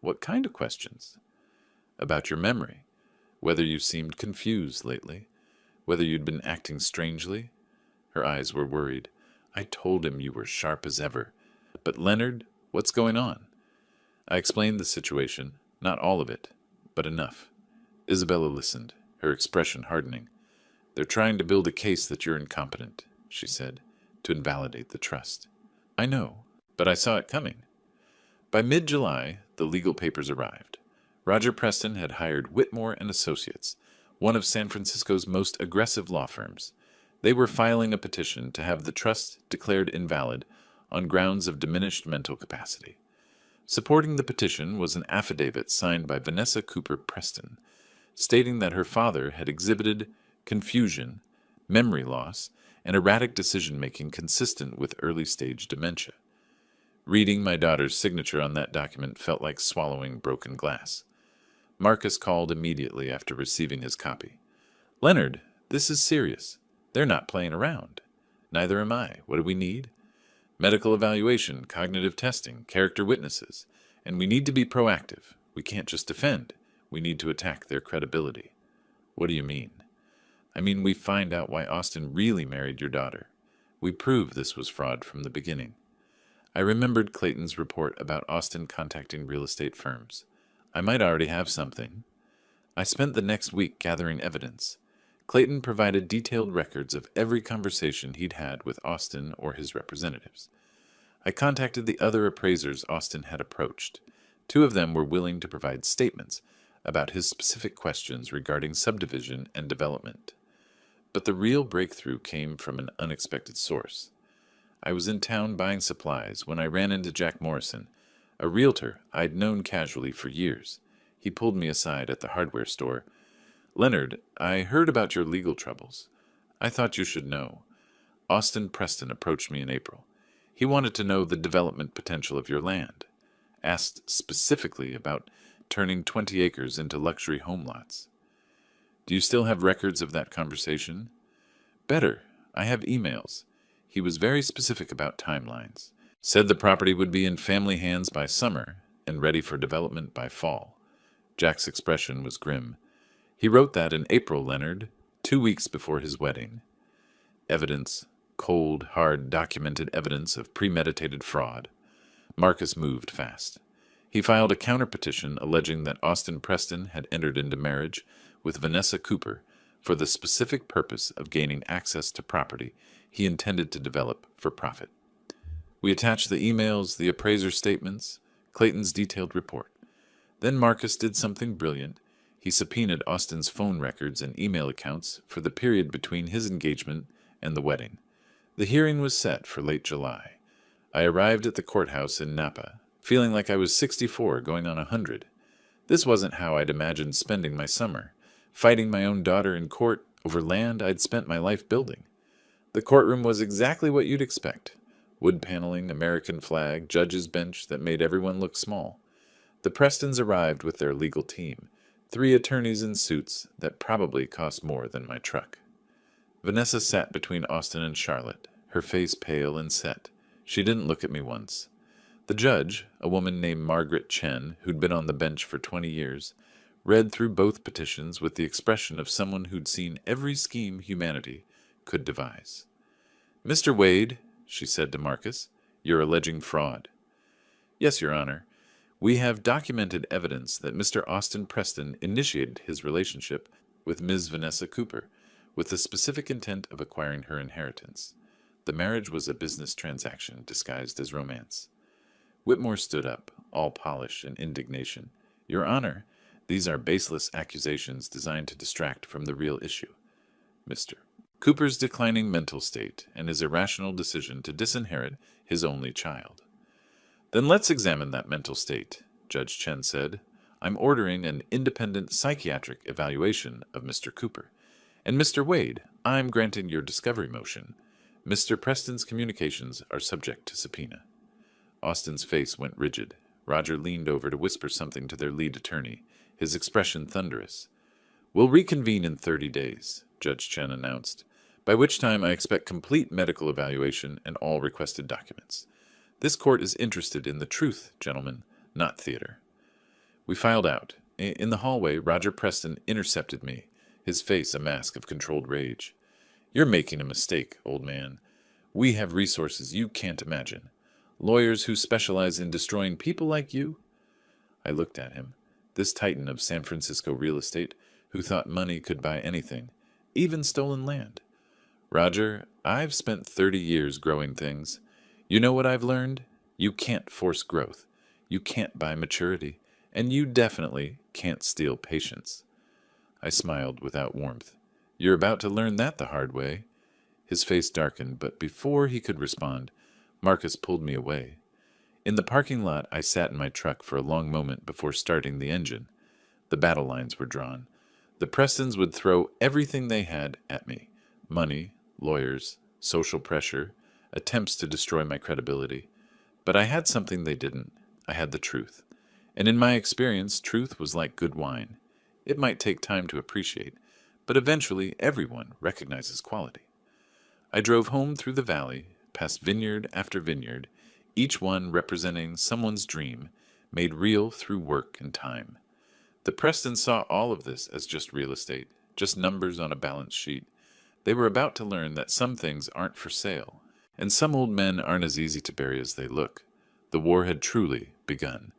"What kind of questions?" "About your memory, whether you seemed confused lately, whether you'd been acting strangely." Her eyes were worried. "I told him you were sharp as ever. But Leonard, what's going on?" I explained the situation, not all of it, but enough. Isabella listened, her expression hardening. "They're trying to build a case that you're incompetent," she said, "to invalidate the trust." "I know, but I saw it coming." By mid-July, the legal papers arrived. Roger Preston had hired Whitmore and Associates, one of San Francisco's most aggressive law firms. They were filing a petition to have the trust declared invalid on grounds of diminished mental capacity. Supporting the petition was an affidavit signed by Vanessa Cooper Preston, stating that her father had exhibited confusion, memory loss, and erratic decision-making consistent with early-stage dementia. Reading my daughter's signature on that document felt like swallowing broken glass. Marcus called immediately after receiving his copy. "Leonard, this is serious. They're not playing around. Neither am I. What do we need? Medical evaluation, cognitive testing, character witnesses. And we need to be proactive. We can't just defend. We need to attack their credibility." "What do you mean?" "I mean, we find out why Austin really married your daughter. We prove this was fraud from the beginning." I remembered Clayton's report about Austin contacting real estate firms. I might already have something. I spent the next week gathering evidence. Clayton provided detailed records of every conversation he'd had with Austin or his representatives. I contacted the other appraisers Austin had approached. 2 of them were willing to provide statements about his specific questions regarding subdivision and development. But the real breakthrough came from an unexpected source. I was in town buying supplies when I ran into Jack Morrison, a realtor I'd known casually for years. He pulled me aside at the hardware store. "Leonard, I heard about your legal troubles. I thought you should know. Austin Preston approached me in April. He wanted to know the development potential of your land. Asked specifically about turning 20 acres into luxury home lots. Do you still have records of that conversation?" "Better. I have emails. He was very specific about timelines. Said the property would be in family hands by summer and ready for development by fall." Jack's expression was grim. "He wrote that in April, Leonard, 2 weeks before his wedding." Evidence, cold, hard, documented evidence of premeditated fraud. Marcus moved fast. He filed a counterpetition alleging that Austin Preston had entered into marriage with Vanessa Cooper for the specific purpose of gaining access to property he intended to develop for profit. We attached the emails, the appraiser statements, Clayton's detailed report. Then Marcus did something brilliant. He subpoenaed Austin's phone records and email accounts for the period between his engagement and the wedding. The hearing was set for late July. I arrived at the courthouse in Napa, feeling like I was 64 going on 100. This wasn't how I'd imagined spending my summer, fighting my own daughter in court over land I'd spent my life building. The courtroom was exactly what you'd expect. Wood paneling, American flag, judge's bench that made everyone look small. The Prestons arrived with their legal team, 3 attorneys in suits that probably cost more than my truck. Vanessa sat between Austin and Charlotte, her face pale and set. She didn't look at me once. The judge, a woman named Margaret Chen, who'd been on the bench for 20 years, read through both petitions with the expression of someone who'd seen every scheme humanity could devise. "Mr. Wade," she said to Marcus, "you're alleging fraud." "Yes, Your Honor. We have documented evidence that Mr. Austin Preston initiated his relationship with Ms. Vanessa Cooper with the specific intent of acquiring her inheritance. The marriage was a business transaction disguised as romance." Whitmore stood up, all polish and indignation. "Your Honor, these are baseless accusations designed to distract from the real issue. Mr. Cooper's declining mental state and his irrational decision to disinherit his only child." "Then let's examine that mental state," Judge Chen said. "I'm ordering an independent psychiatric evaluation of Mr. Cooper. And Mr. Wade, I'm granting your discovery motion. Mr. Preston's communications are subject to subpoena." Austin's face went rigid. Roger leaned over to whisper something to their lead attorney, his expression thunderous. "We'll reconvene in 30 days, Judge Chen announced, "by which time I expect complete medical evaluation and all requested documents. This court is interested in the truth, gentlemen, not theater." We filed out. In the hallway, Roger Preston intercepted me, his face a mask of controlled rage. "You're making a mistake, old man. We have resources you can't imagine. Lawyers who specialize in destroying people like you?" I looked at him, this titan of San Francisco real estate who thought money could buy anything, even stolen land. "Roger, I've spent 30 years growing things. You know what I've learned? You can't force growth. You can't buy maturity. And you definitely can't steal patience." I smiled without warmth. "You're about to learn that the hard way." His face darkened, but before he could respond, Marcus pulled me away. In the parking lot, I sat in my truck for a long moment before starting the engine. The battle lines were drawn. The Prestons would throw everything they had at me: money, lawyers, social pressure, attempts to destroy my credibility. But I had something they didn't. I had the truth. And in my experience, truth was like good wine. It might take time to appreciate, but eventually everyone recognizes quality. I drove home through the valley, past vineyard after vineyard, each one representing someone's dream, made real through work and time. The Prestons saw all of this as just real estate, just numbers on a balance sheet. They were about to learn that some things aren't for sale, and some old men aren't as easy to bury as they look. The war had truly begun.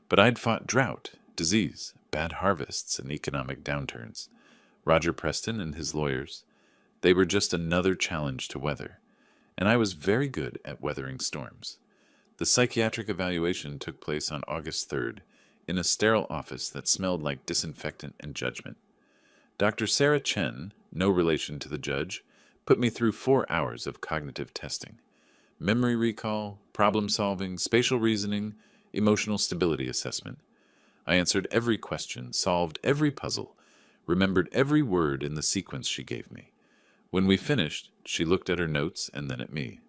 But I'd fought drought, disease, bad harvests, and economic downturns. Roger Preston and his lawyers, they were just another challenge to weather. And I was very good at weathering storms. The psychiatric evaluation took place on August 3rd, in a sterile office that smelled like disinfectant and judgment. Dr. Sarah Chen, no relation to the judge, put me through 4 hours of cognitive testing. Memory recall, problem solving, spatial reasoning, emotional stability assessment. I answered every question, solved every puzzle, remembered every word in the sequence she gave me. When we finished, she looked at her notes and then at me.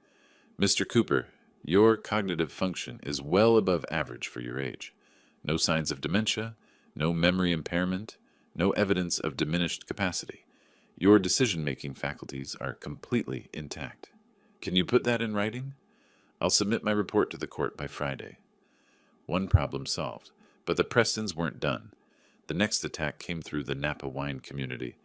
"Mr. Cooper, your cognitive function is well above average for your age. No signs of dementia, no memory impairment, no evidence of diminished capacity. Your decision-making faculties are completely intact. Can you put that in writing? I'll submit my report to the court by Friday." One problem solved, but the Prestons weren't done. The next attack came through the Napa wine community.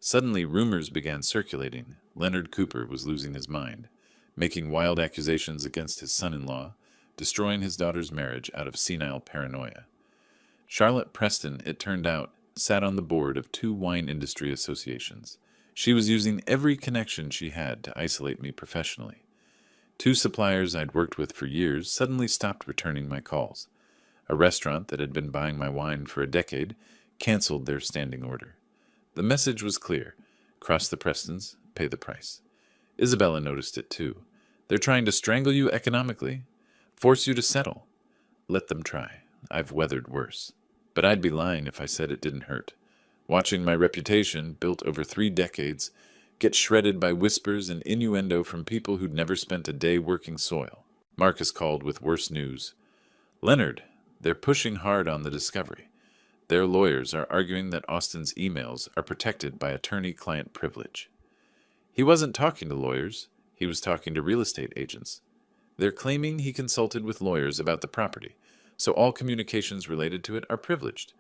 Suddenly, rumors began circulating. Leonard Cooper was losing his mind, making wild accusations against his son-in-law, destroying his daughter's marriage out of senile paranoia. Charlotte Preston, it turned out, sat on the board of 2 wine industry associations. She was using every connection she had to isolate me professionally. 2 suppliers I'd worked with for years suddenly stopped returning my calls. A restaurant that had been buying my wine for a decade canceled their standing order. The message was clear: cross the Prestons, pay the price. Isabella noticed it too. They're trying to strangle you economically, force you to settle. Let them try. I've weathered worse. But I'd be lying if I said it didn't hurt. Watching my reputation, built over 3 decades, get shredded by whispers and innuendo from people who'd never spent a day working soil. Marcus called with worse news. Leonard, they're pushing hard on the discovery. Their lawyers are arguing that Austin's emails are protected by attorney-client privilege. He wasn't talking to lawyers. He was talking to real estate agents. They're claiming he consulted with lawyers about the property, so all communications related to it are privileged.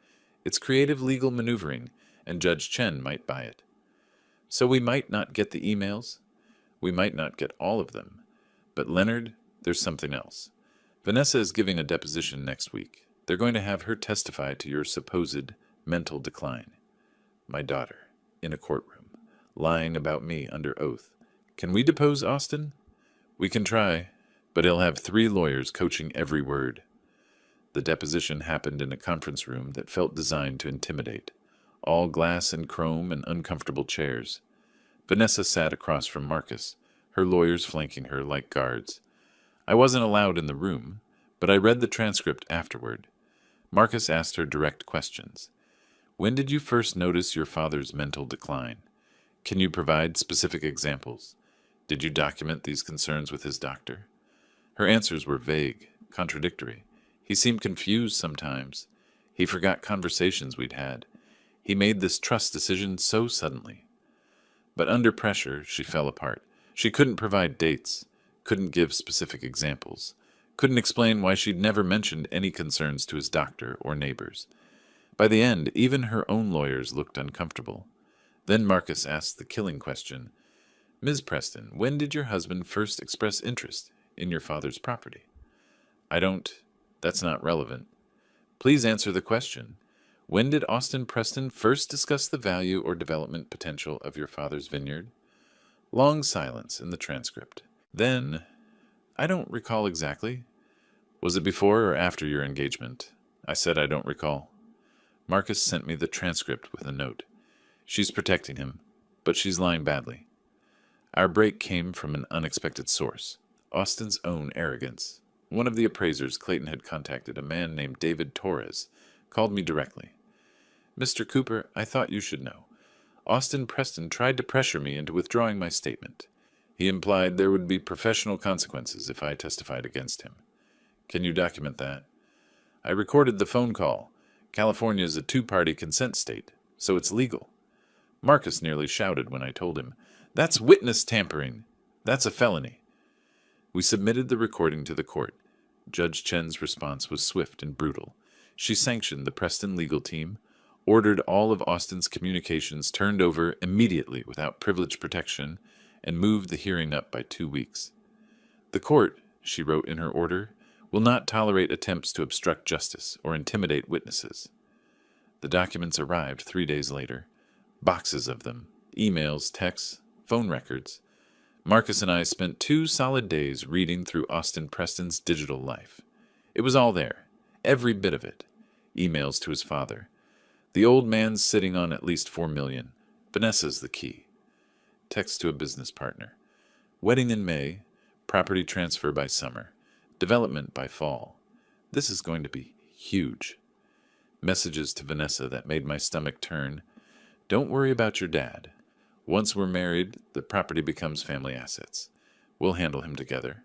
It's creative legal maneuvering, and Judge Chen might buy it. So we might not get the emails. We might not get all of them. But Leonard, there's something else. Vanessa is giving a deposition next week. They're going to have her testify to your supposed mental decline. My daughter, in a courtroom, lying about me under oath. Can we depose Austin? We can try, but he'll have 3 lawyers coaching every word. The deposition happened in a conference room that felt designed to intimidate. All glass and chrome and uncomfortable chairs. Vanessa sat across from Marcus, her lawyers flanking her like guards. I wasn't allowed in the room, but I read the transcript afterward. Marcus asked her direct questions. When did you first notice your father's mental decline? Can you provide specific examples? Did you document these concerns with his doctor? Her answers were vague, contradictory. He seemed confused sometimes. He forgot conversations we'd had. He made this trust decision so suddenly. But under pressure, she fell apart. She couldn't provide dates, couldn't give specific examples, couldn't explain why she'd never mentioned any concerns to his doctor or neighbors. By the end, even her own lawyers looked uncomfortable. Then Marcus asked the killing question, Ms. Preston, when did your husband first express interest in your father's property? That's not relevant. Please answer the question. When did Austin Preston first discuss the value or development potential of your father's vineyard? Long silence in the transcript. Then, I don't recall exactly. Was it before or after your engagement? I said I don't recall. Marcus sent me the transcript with a note. She's protecting him, but she's lying badly. Our break came from an unexpected source, Austin's own arrogance. One of the appraisers Clayton had contacted, a man named David Torres, called me directly. Mr. Cooper, I thought you should know. Austin Preston tried to pressure me into withdrawing my statement. He implied there would be professional consequences if I testified against him. Can you document that? I recorded the phone call. California is a 2-party consent state, so it's legal. Marcus nearly shouted when I told him, That's witness tampering. That's a felony. We submitted the recording to the court. Judge Chen's response was swift and brutal. She sanctioned the Preston legal team, ordered all of Austin's communications turned over immediately without privilege protection, and moved the hearing up by 2 weeks. The court, she wrote in her order, will not tolerate attempts to obstruct justice or intimidate witnesses. The documents arrived 3 days later. Boxes of them. Emails, texts, phone records. Marcus and I spent 2 solid days reading through Austin Preston's digital life. It was all there, every bit of it. Emails to his father. The old man's sitting on at least $4 million. Vanessa's the key. Text to a business partner. Wedding in May. Property transfer by summer. Development by fall. This is going to be huge. Messages to Vanessa that made my stomach turn. Don't worry about your dad. Once we're married, the property becomes family assets. We'll handle him together.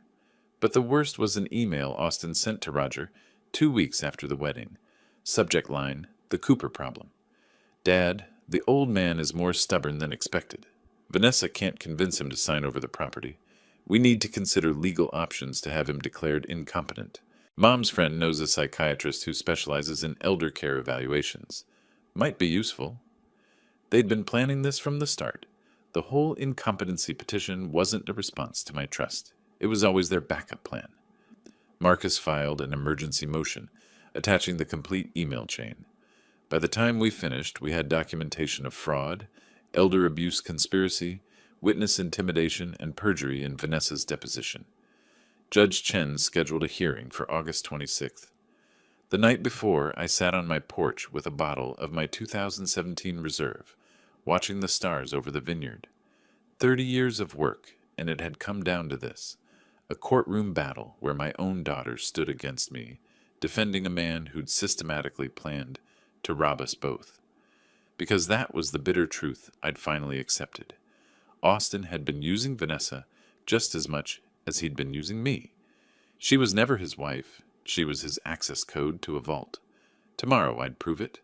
But the worst was an email Austin sent to Roger 2 weeks after the wedding. Subject line, the Cooper problem. Dad, the old man is more stubborn than expected. Vanessa can't convince him to sign over the property. We need to consider legal options to have him declared incompetent. Mom's friend knows a psychiatrist who specializes in elder care evaluations. Might be useful. They'd been planning this from the start. The whole incompetency petition wasn't a response to my trust. It was always their backup plan. Marcus filed an emergency motion, attaching the complete email chain. By the time we finished, we had documentation of fraud, elder abuse conspiracy, witness intimidation, and perjury in Vanessa's deposition. Judge Chen scheduled a hearing for August 26th. The night before, I sat on my porch with a bottle of my 2017 reserve, watching the stars over the vineyard. 30 years of work, and it had come down to this: a courtroom battle where my own daughter stood against me, defending a man who'd systematically planned to rob us both. Because that was the bitter truth I'd finally accepted. Austin had been using Vanessa just as much as he'd been using me. She was never his wife. She was his access code to a vault. Tomorrow I'd prove it.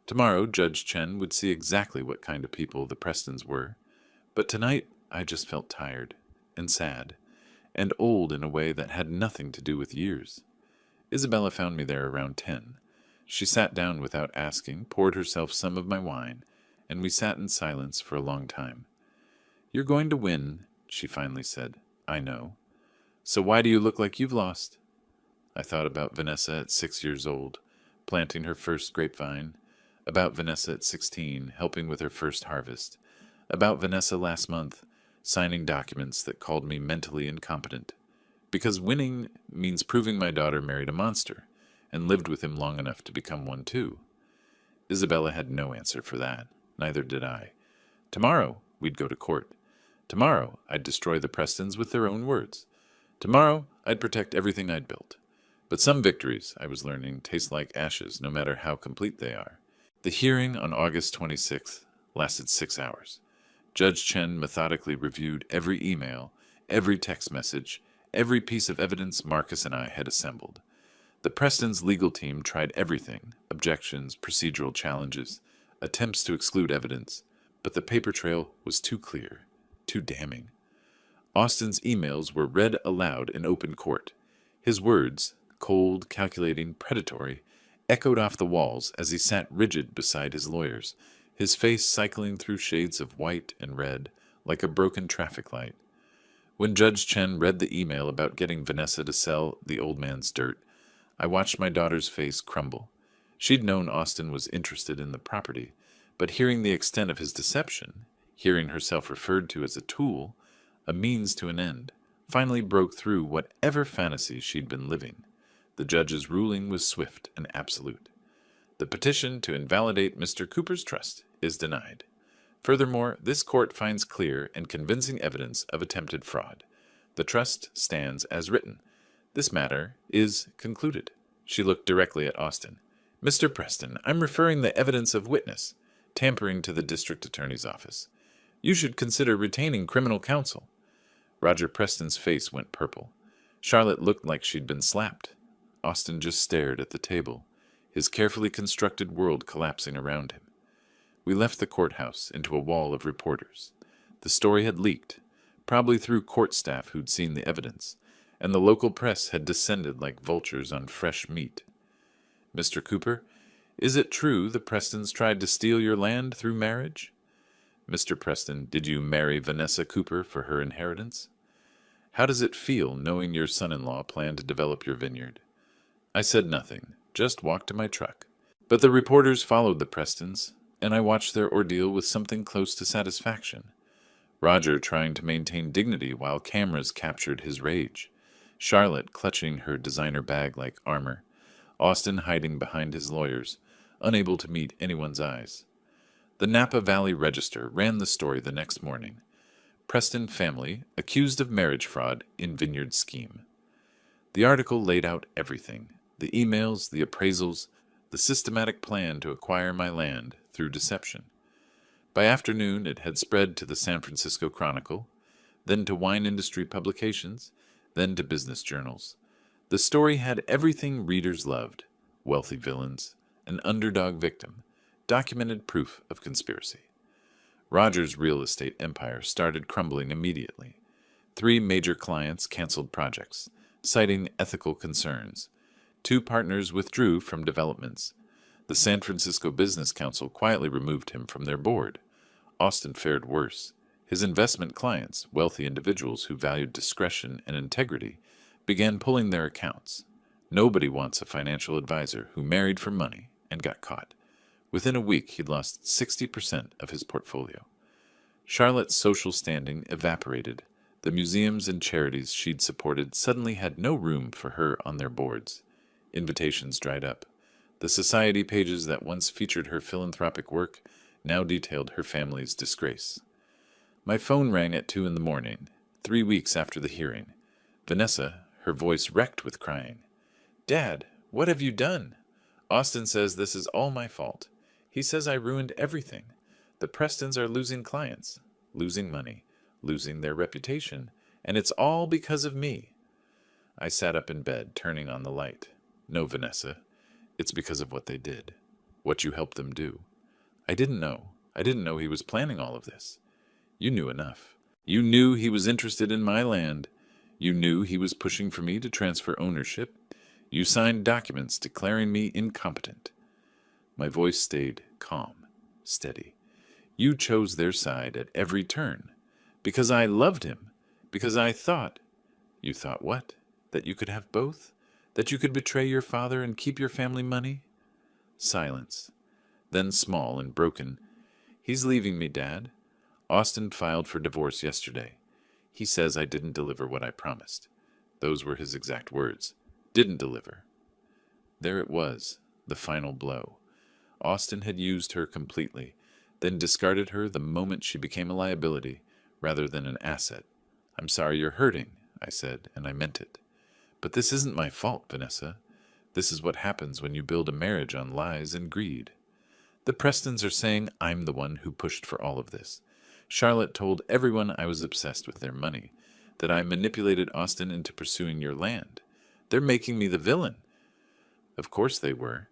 Tomorrow Judge Chen would see exactly what kind of people the Prestons were. But tonight I just felt tired and sad and old in a way that had nothing to do with years. Isabella found me there around 10. She sat down without asking, poured herself some of my wine, and we sat in silence for a long time. "You're going to win," she finally said. "I know. So why do you look like you've lost?" I thought about Vanessa at 6 years old, planting her first grapevine, about Vanessa at 16, helping with her first harvest, about Vanessa last month, signing documents that called me mentally incompetent. Because winning means proving my daughter married a monster, and lived with him long enough to become one too. Isabella had no answer for that. Neither did I. Tomorrow we'd go to court. Tomorrow I'd destroy the Prestons with their own words. Tomorrow I'd protect everything I'd built. But some victories, I was learning, taste like ashes, no matter how complete they are. The hearing on August 26th lasted 6 hours. Judge Chen methodically reviewed every email, every text message, every piece of evidence Marcus and I had assembled. The Prestons' legal team tried everything: objections, procedural challenges, attempts to exclude evidence, but the paper trail was too clear, too damning. Austin's emails were read aloud in open court. His words, cold, calculating, predatory, echoed off the walls as he sat rigid beside his lawyers, his face cycling through shades of white and red like a broken traffic light. When Judge Chen read the email about getting Vanessa to sell the old man's dirt, I watched my daughter's face crumble. She'd known Austin was interested in the property, but hearing the extent of his deception, hearing herself referred to as a tool, a means to an end, finally broke through whatever fantasy she'd been living. The judge's ruling was swift and absolute. The petition to invalidate Mr. Cooper's trust is denied. Furthermore, this court finds clear and convincing evidence of attempted fraud. The trust stands as written. This matter is concluded. She looked directly at Austin. "Mr. Preston, I'm referring the evidence of witness, tampering to the district attorney's office. You should consider retaining criminal counsel." Roger Preston's face went purple. Charlotte looked like she'd been slapped. Austin just stared at the table, his carefully constructed world collapsing around him. We left the courthouse into a wall of reporters. The story had leaked, probably through court staff who'd seen the evidence, and the local press had descended like vultures on fresh meat. "Mr. Cooper, is it true the Prestons tried to steal your land through marriage?" "Mr. Preston, did you marry Vanessa Cooper for her inheritance?" "How does it feel knowing your son-in-law planned to develop your vineyard?" I said nothing, just walked to my truck. But the reporters followed the Prestons, and I watched their ordeal with something close to satisfaction. Roger trying to maintain dignity while cameras captured his rage. Charlotte clutching her designer bag like armor. Austin hiding behind his lawyers, unable to meet anyone's eyes. The Napa Valley Register ran the story the next morning. Preston family accused of marriage fraud in vineyard scheme. The article laid out everything: the emails, the appraisals, the systematic plan to acquire my land through deception. By afternoon, it had spread to the San Francisco Chronicle, then to wine industry publications, then to business journals. The story had everything readers loved: wealthy villains, an underdog victim, documented proof of conspiracy. Roger's real estate empire started crumbling immediately. 3 major clients canceled projects, citing ethical concerns. 2 partners withdrew from developments. The San Francisco Business Council quietly removed him from their board. Austin fared worse. His investment clients, wealthy individuals who valued discretion and integrity, began pulling their accounts. Nobody wants a financial advisor who married for money and got caught. Within a week, he'd lost 60% of his portfolio. Charlotte's social standing evaporated. The museums and charities she'd supported suddenly had no room for her on their boards. Invitations dried up. The society pages that once featured her philanthropic work now detailed her family's disgrace. My phone rang at 2 a.m, 3 weeks after the hearing. Vanessa, her voice wrecked with crying. "Dad, what have you done? Austin says this is all my fault. He says I ruined everything. The Prestons are losing clients, losing money, losing their reputation, and it's all because of me." I sat up in bed, turning on the light. "No, Vanessa. It's because of what they did. What you helped them do. I didn't know. I didn't know he was planning all of this. You knew enough. You knew he was interested in my land. You knew he was pushing for me to transfer ownership. You signed documents declaring me incompetent." My voice stayed calm, steady. "You chose their side at every turn. Because I loved him. Because I thought—" "You thought what? That you could have both? That you could betray your father and keep your family money?" Silence. Then small and broken. "He's leaving me, Dad. Austin filed for divorce yesterday. He says I didn't deliver what I promised." Those were his exact words. Didn't deliver. There it was, the final blow. Austin had used her completely, then discarded her the moment she became a liability rather than an asset. "I'm sorry you're hurting," I said, and I meant it. "But this isn't my fault, Vanessa. This is what happens when you build a marriage on lies and greed. The Prestons are saying I'm the one who pushed for all of this. Charlotte told everyone I was obsessed with their money, that I manipulated Austin into pursuing your land. They're making me the villain." Of course they were.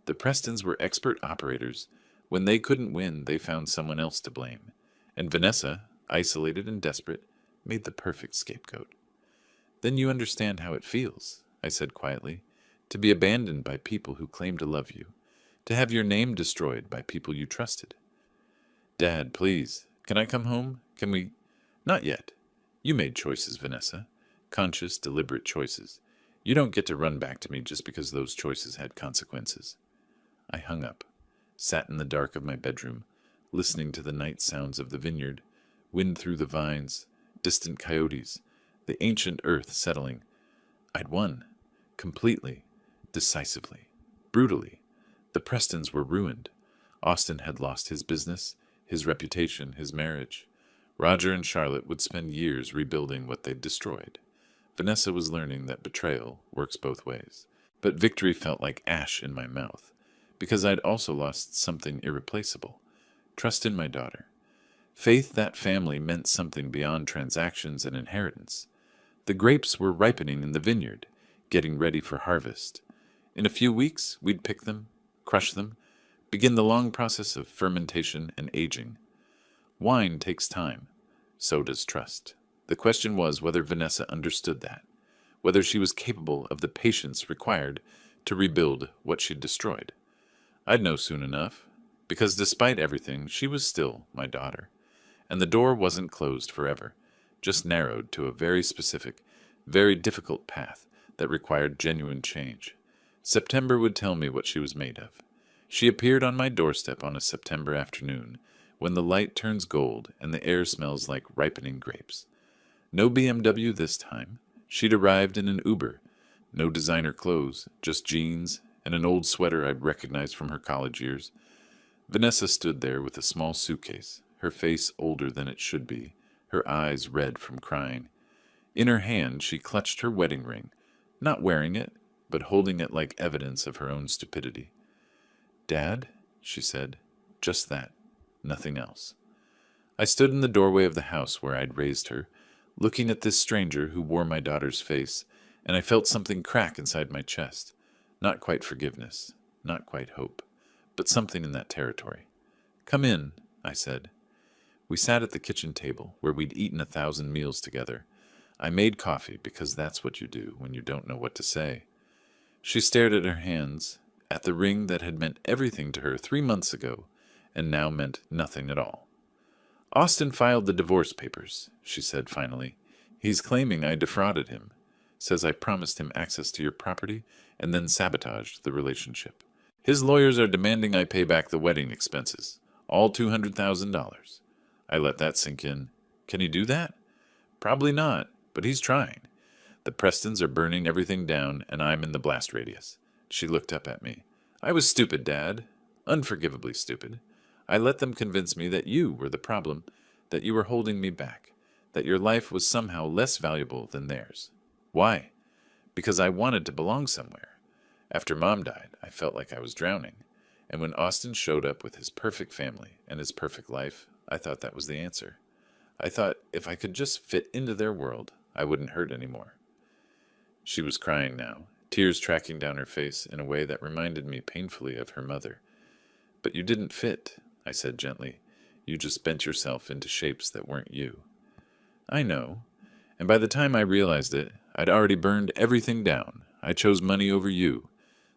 The Prestons were expert operators. When they couldn't win, they found someone else to blame. And Vanessa, isolated and desperate, made the perfect scapegoat. "Then you understand how it feels," I said quietly, "to be abandoned by people who claim to love you, to have your name destroyed by people you trusted." "Dad, please, can I come home? Can we—" "Not yet. You made choices, Vanessa. Conscious, deliberate choices. You don't get to run back to me just because those choices had consequences." I hung up, sat in the dark of my bedroom, listening to the night sounds of the vineyard, wind through the vines, distant coyotes, the ancient earth settling. I'd won. Completely. Decisively. Brutally. The Prestons were ruined. Austin had lost his business, his reputation, his marriage. Roger and Charlotte would spend years rebuilding what they'd destroyed. Vanessa was learning that betrayal works both ways. But victory felt like ash in my mouth, because I'd also lost something irreplaceable. Trust in my daughter. Faith that family meant something beyond transactions and inheritance. The grapes were ripening in the vineyard, getting ready for harvest. In a few weeks, we'd pick them, crush them, begin the long process of fermentation and aging. Wine takes time. So does trust. The question was whether Vanessa understood that, whether she was capable of the patience required to rebuild what she'd destroyed. I'd know soon enough, because despite everything, she was still my daughter. And the door wasn't closed forever, just narrowed to a very specific, very difficult path that required genuine change. September would tell me what she was made of. She appeared on my doorstep on a September afternoon, when the light turns gold and the air smells like ripening grapes. No BMW this time. She'd arrived in an Uber. No designer clothes, just jeans and an old sweater I'd recognized from her college years. Vanessa stood there with a small suitcase, her face older than it should be, her eyes red from crying. In her hand she clutched her wedding ring, not wearing it, but holding it like evidence of her own stupidity. "Dad," she said, just that, nothing else. I stood in the doorway of the house where I'd raised her, looking at this stranger who wore my daughter's face, and I felt something crack inside my chest. Not quite forgiveness, not quite hope, but something in that territory. "Come in," I said. We sat at the kitchen table, where we'd eaten 1,000 meals together. I made coffee, because that's what you do when you don't know what to say. She stared at her hands, at the ring that had meant everything to her 3 months ago, and now meant nothing at all. "Austin filed the divorce papers," she said finally. "He's claiming I defrauded him. says I promised him access to your property and then sabotaged the relationship. His lawyers are demanding I pay back the wedding expenses, all $200,000. I let that sink in. Can he do that? Probably not, but he's trying. The Prestons are burning everything down, and I'm in the blast radius. She looked up at me. I was stupid, Dad. Unforgivably stupid. I let them convince me that you were the problem, that you were holding me back, that your life was somehow less valuable than theirs. Why? Because I wanted to belong somewhere. After Mom died, I felt like I was drowning. And when Austin showed up with his perfect family and his perfect life, I thought that was the answer. I thought if I could just fit into their world, I wouldn't hurt anymore. She was crying now, tears tracking down her face in a way that reminded me painfully of her mother. But you didn't fit, I said gently. You just bent yourself into shapes that weren't you. I know. And by the time I realized it, I'd already burned everything down. I chose money over you,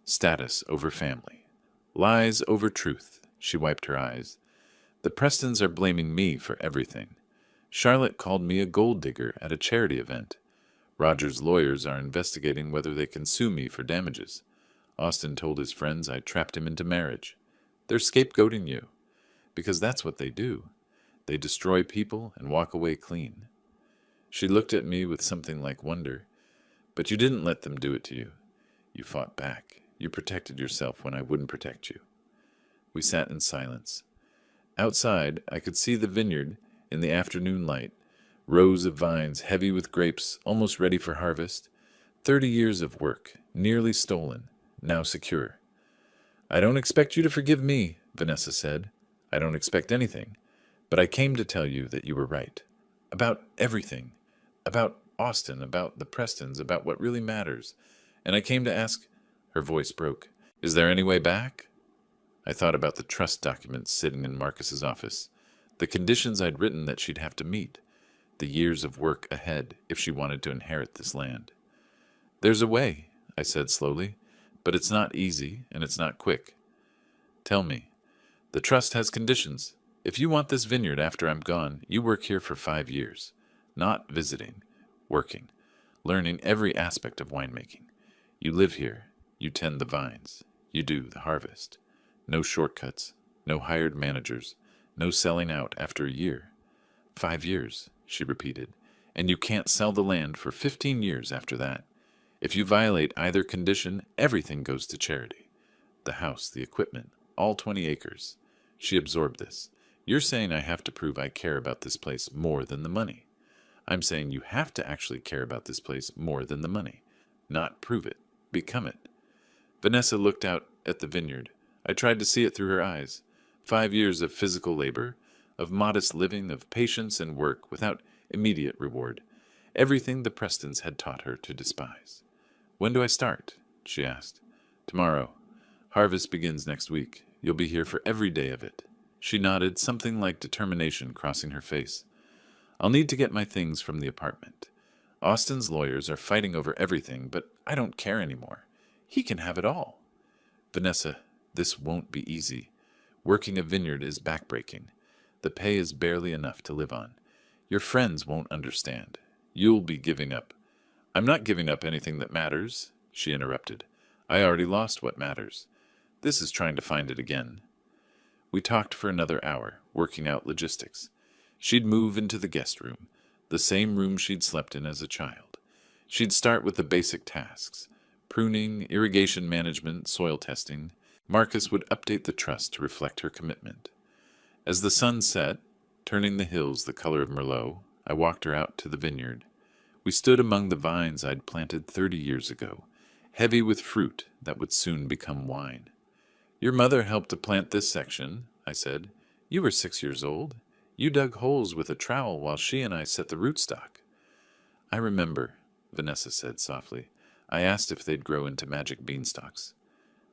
status over family, lies over truth. She wiped her eyes. The Prestons are blaming me for everything. Charlotte called me a gold digger at a charity event. Roger's lawyers are investigating whether they can sue me for damages. Austin told his friends I trapped him into marriage. They're scapegoating you, because that's what they do. They destroy people and walk away clean. She looked at me with something like wonder. But you didn't let them do it to you. You fought back. You protected yourself when I wouldn't protect you. We sat in silence. Outside, I could see the vineyard in the afternoon light, rows of vines heavy with grapes almost ready for harvest, 30 years of work, nearly stolen, now secure. I don't expect you to forgive me, Vanessa said. I don't expect anything, but I came to tell you that you were right. About everything. About Austin, about the Prestons, about what really matters. And I came to ask, her voice broke, is there any way back? I thought about the trust documents sitting in Marcus's office, the conditions I'd written that she'd have to meet, the years of work ahead if she wanted to inherit this land. There's a way, I said slowly, but it's not easy and it's not quick. Tell me. The trust has conditions. If you want this vineyard after I'm gone, you work here for 5 years. Not visiting, working, learning every aspect of winemaking. You live here, you tend the vines, you do the harvest. No shortcuts, no hired managers, no selling out after a year. 5 years, she repeated, and you can't sell the land for 15 years after that. If you violate either condition, everything goes to charity. The house, the equipment, all 20 acres. She absorbed this. You're saying I have to prove I care about this place more than the money. I'm saying you have to actually care about this place more than the money. Not prove it, become it. Vanessa looked out at the vineyard. I tried to see it through her eyes. 5 years of physical labor, of modest living, of patience and work without immediate reward. Everything the Prestons had taught her to despise. When do I start? She asked. Tomorrow. Harvest begins next week. You'll be here for every day of it. She nodded, something like determination crossing her face. I'll need to get my things from the apartment. Austin's lawyers are fighting over everything, but I don't care anymore. He can have it all. Vanessa, this won't be easy. Working a vineyard is backbreaking. The pay is barely enough to live on. Your friends won't understand. You'll be giving up. I'm not giving up anything that matters, she interrupted. I already lost what matters. This is trying to find it again. We talked for another hour, working out logistics. She'd move into the guest room, the same room she'd slept in as a child. She'd start with the basic tasks, pruning, irrigation management, soil testing. Marcus would update the trust to reflect her commitment. As the sun set, turning the hills the color of Merlot, I walked her out to the vineyard. We stood among the vines I'd planted 30 years ago, heavy with fruit that would soon become wine. Your mother helped to plant this section, I said. You were 6 years old. You dug holes with a trowel while she and I set the rootstock. I remember, Vanessa said softly. I asked if they'd grow into magic beanstalks.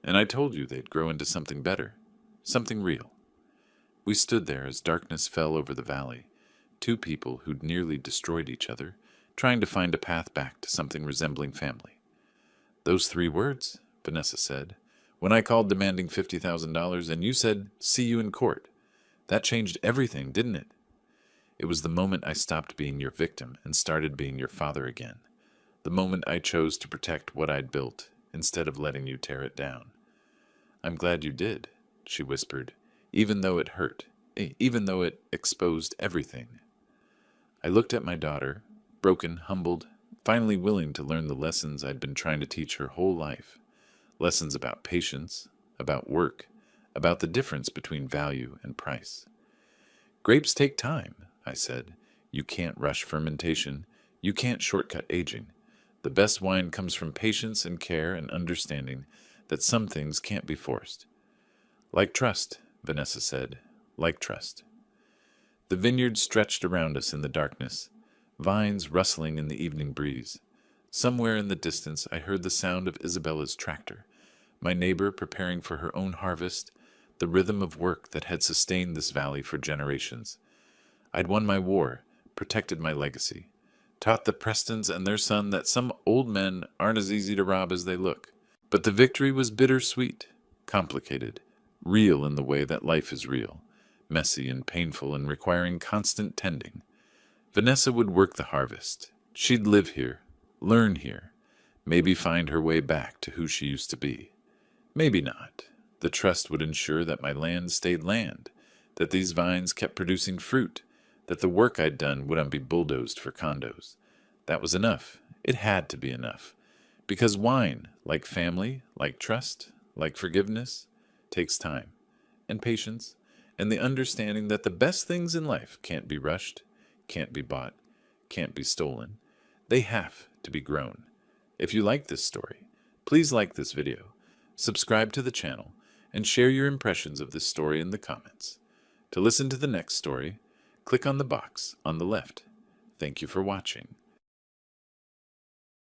And I told you they'd grow into something better, something real. We stood there as darkness fell over the valley, two people who'd nearly destroyed each other, trying to find a path back to something resembling family. Those 3 words, Vanessa said, when I called demanding $50,000 and you said, see you in court. That changed everything, didn't it? It was the moment I stopped being your victim and started being your father again. the moment I chose to protect what I'd built instead of letting you tear it down. I'm glad you did, she whispered, even though it hurt, even though it exposed everything. I looked at my daughter, broken, humbled, finally willing to learn the lessons I'd been trying to teach her whole life. Lessons about patience, about work, about the difference between value and price. Grapes take time, I said. You can't rush fermentation. You can't shortcut aging. The best wine comes from patience and care and understanding that some things can't be forced. Like trust, Vanessa said. Like trust. The vineyard stretched around us in the darkness, vines rustling in the evening breeze. Somewhere in the distance I heard the sound of Isabella's tractor, my neighbor preparing for her own harvest, the rhythm of work that had sustained this valley for generations. I'd won my war, protected my legacy, taught the Prestons and their son that some old men aren't as easy to rob as they look. But the victory was bittersweet, complicated, real in the way that life is real, messy and painful and requiring constant tending. Vanessa would work the harvest. She'd live here, learn here, maybe find her way back to who she used to be. Maybe not. The trust would ensure that my land stayed land, that these vines kept producing fruit, that the work I'd done wouldn't be bulldozed for condos. That was enough. It had to be enough. Because wine, like family, like trust, like forgiveness, takes time and patience and the understanding that the best things in life can't be rushed, can't be bought, can't be stolen. They have to be grown. If you like this story, please like this video, subscribe to the channel, and share your impressions of this story in the comments. To listen to the next story, click on the box on the left. Thank you for watching.